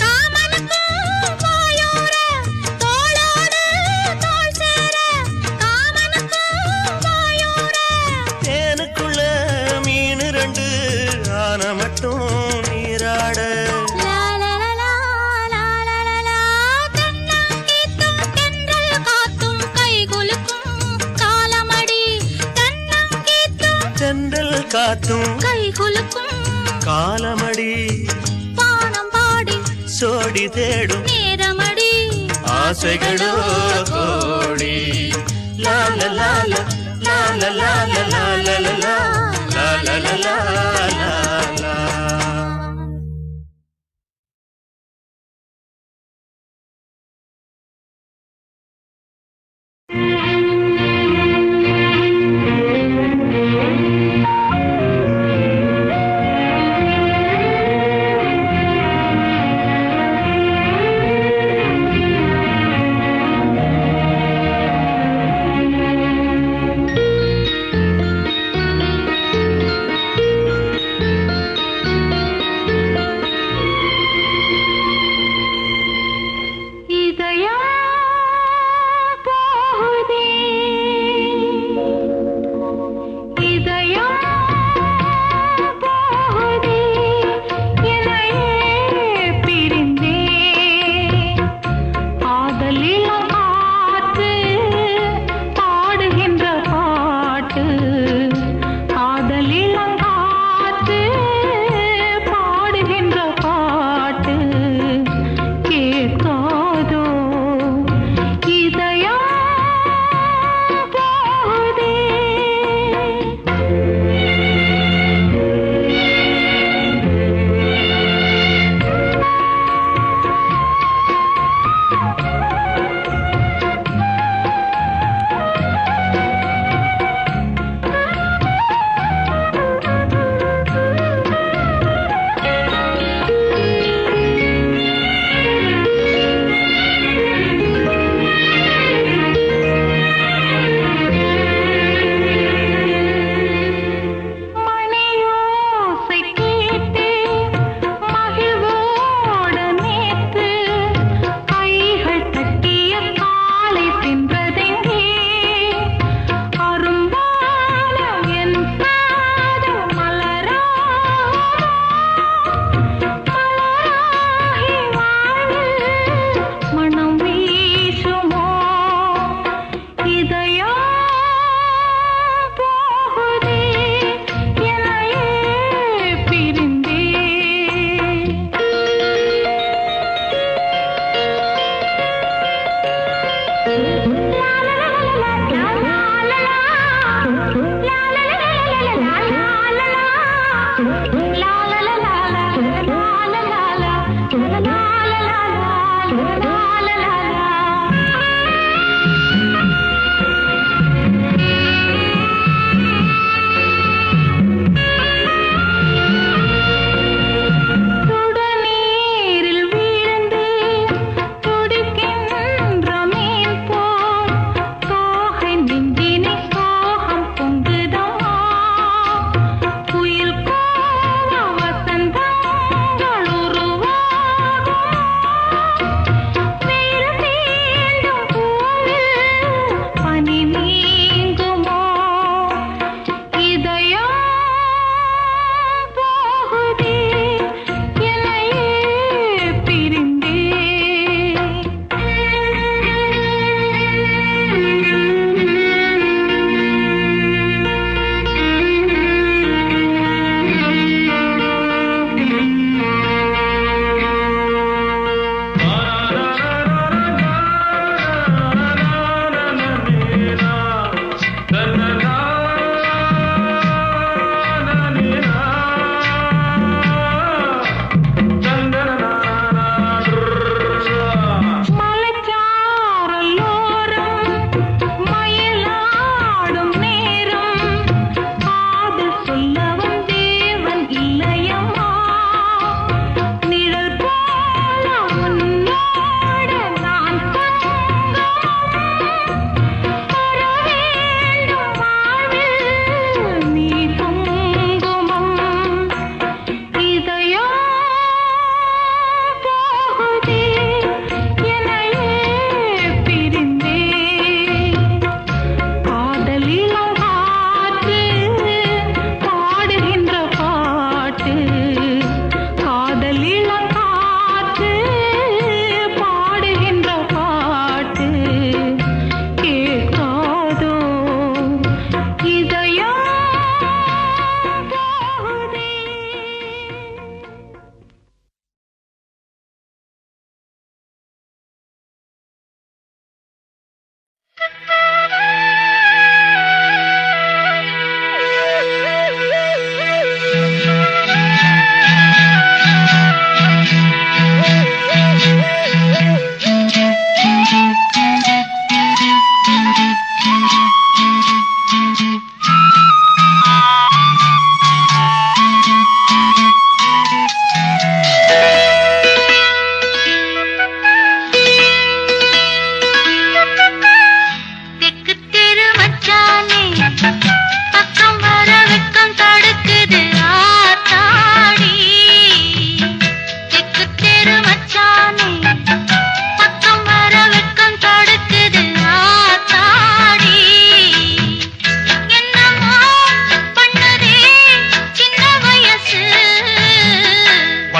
காமனுக்கும் வாயோர தோளோடு தோள் சேர காமனுக்கும் வாயோர தேனுக்குள்ள மீன் ரெண்டு ஆன மட்டும் நீராட லா லா லா லா லா லா லா தென்னங்கீத்தும் தென்றல் காத்தும் கைகுலுக்கும் காலமடி தென்னங்கீத்தும் தென்றல் காத்தும் கைகுலுக்கும் காலமடி வானம் பாடி சோடி தேடும் நேரமடி ஆசைகளோ கோடி லா லா லா லா லா லா லா லா லா லா லா லா லா லா லா லா லா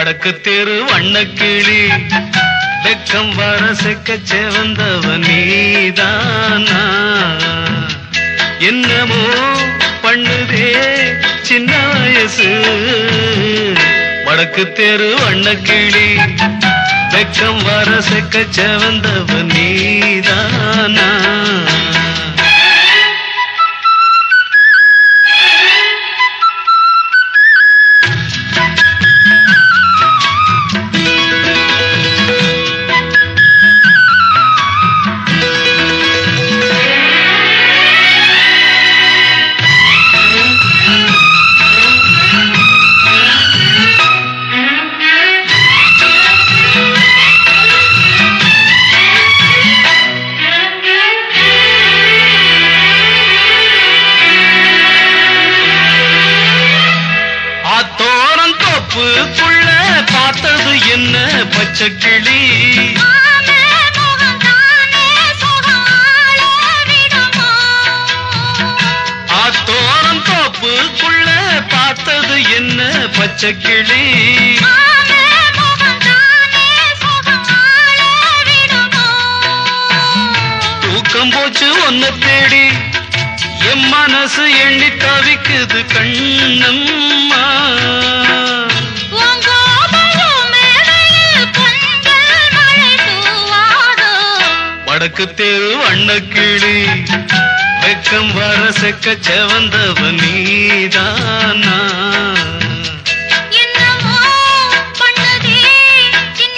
வடக்கு தெரு வண்ணக்கிளி வெக்கம் வர செக்க செவந்தவன் நீதானா என்னமோ பண்ணுதே சின்ன வயசு வடக்கு தெரு வண்ணக்கிளி வெக்கம் வர செக்க செவந்தவன் நீதானா பார்த்தது என்ன பச்சைக்கிளி ஆத்தோரம் தோப்புக்குள்ள பார்த்தது என்ன பச்சைக்கிளி தூக்கம் போச்சு ஒன்ன தேடி என் மனசு எண்ணி தவிக்குது கண்ணம்மா வடக்கு தெரு வண்ணக்கிளி வெக்கம் வர செக்க செவந்தவன் நீதானா என்னமோ பண்ணதே சின்ன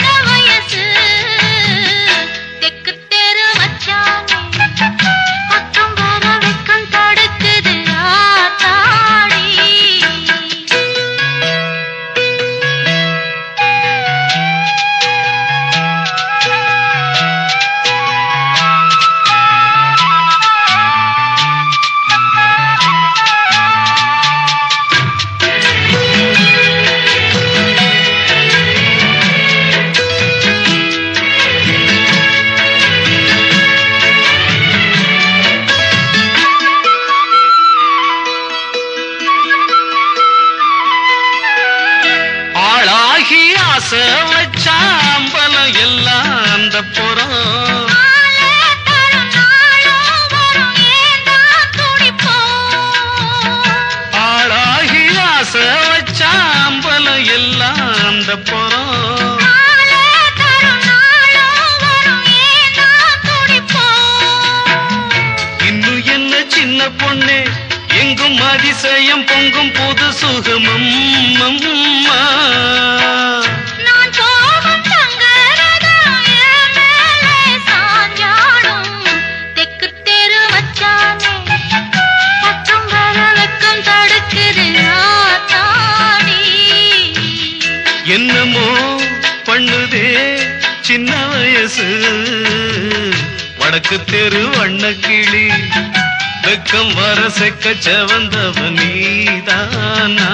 ஆசை வச்சாம்பலம் எல்லாம் அந்த புறம் ஆளாகி ஆசை வச்சாம்பலம் எல்லாம் அந்த புறம் இன்னும் என்ன சின்ன பொண்ணே எங்கும் அதிசயம் பொங்கும் புது சுகமம் அம்மா. என்னமோ பண்ணுதே சின்ன வயசு வடக்கு தெரு வண்ணக்கிளி வெக்கம் வர செக்க செவந்தவ நீதானா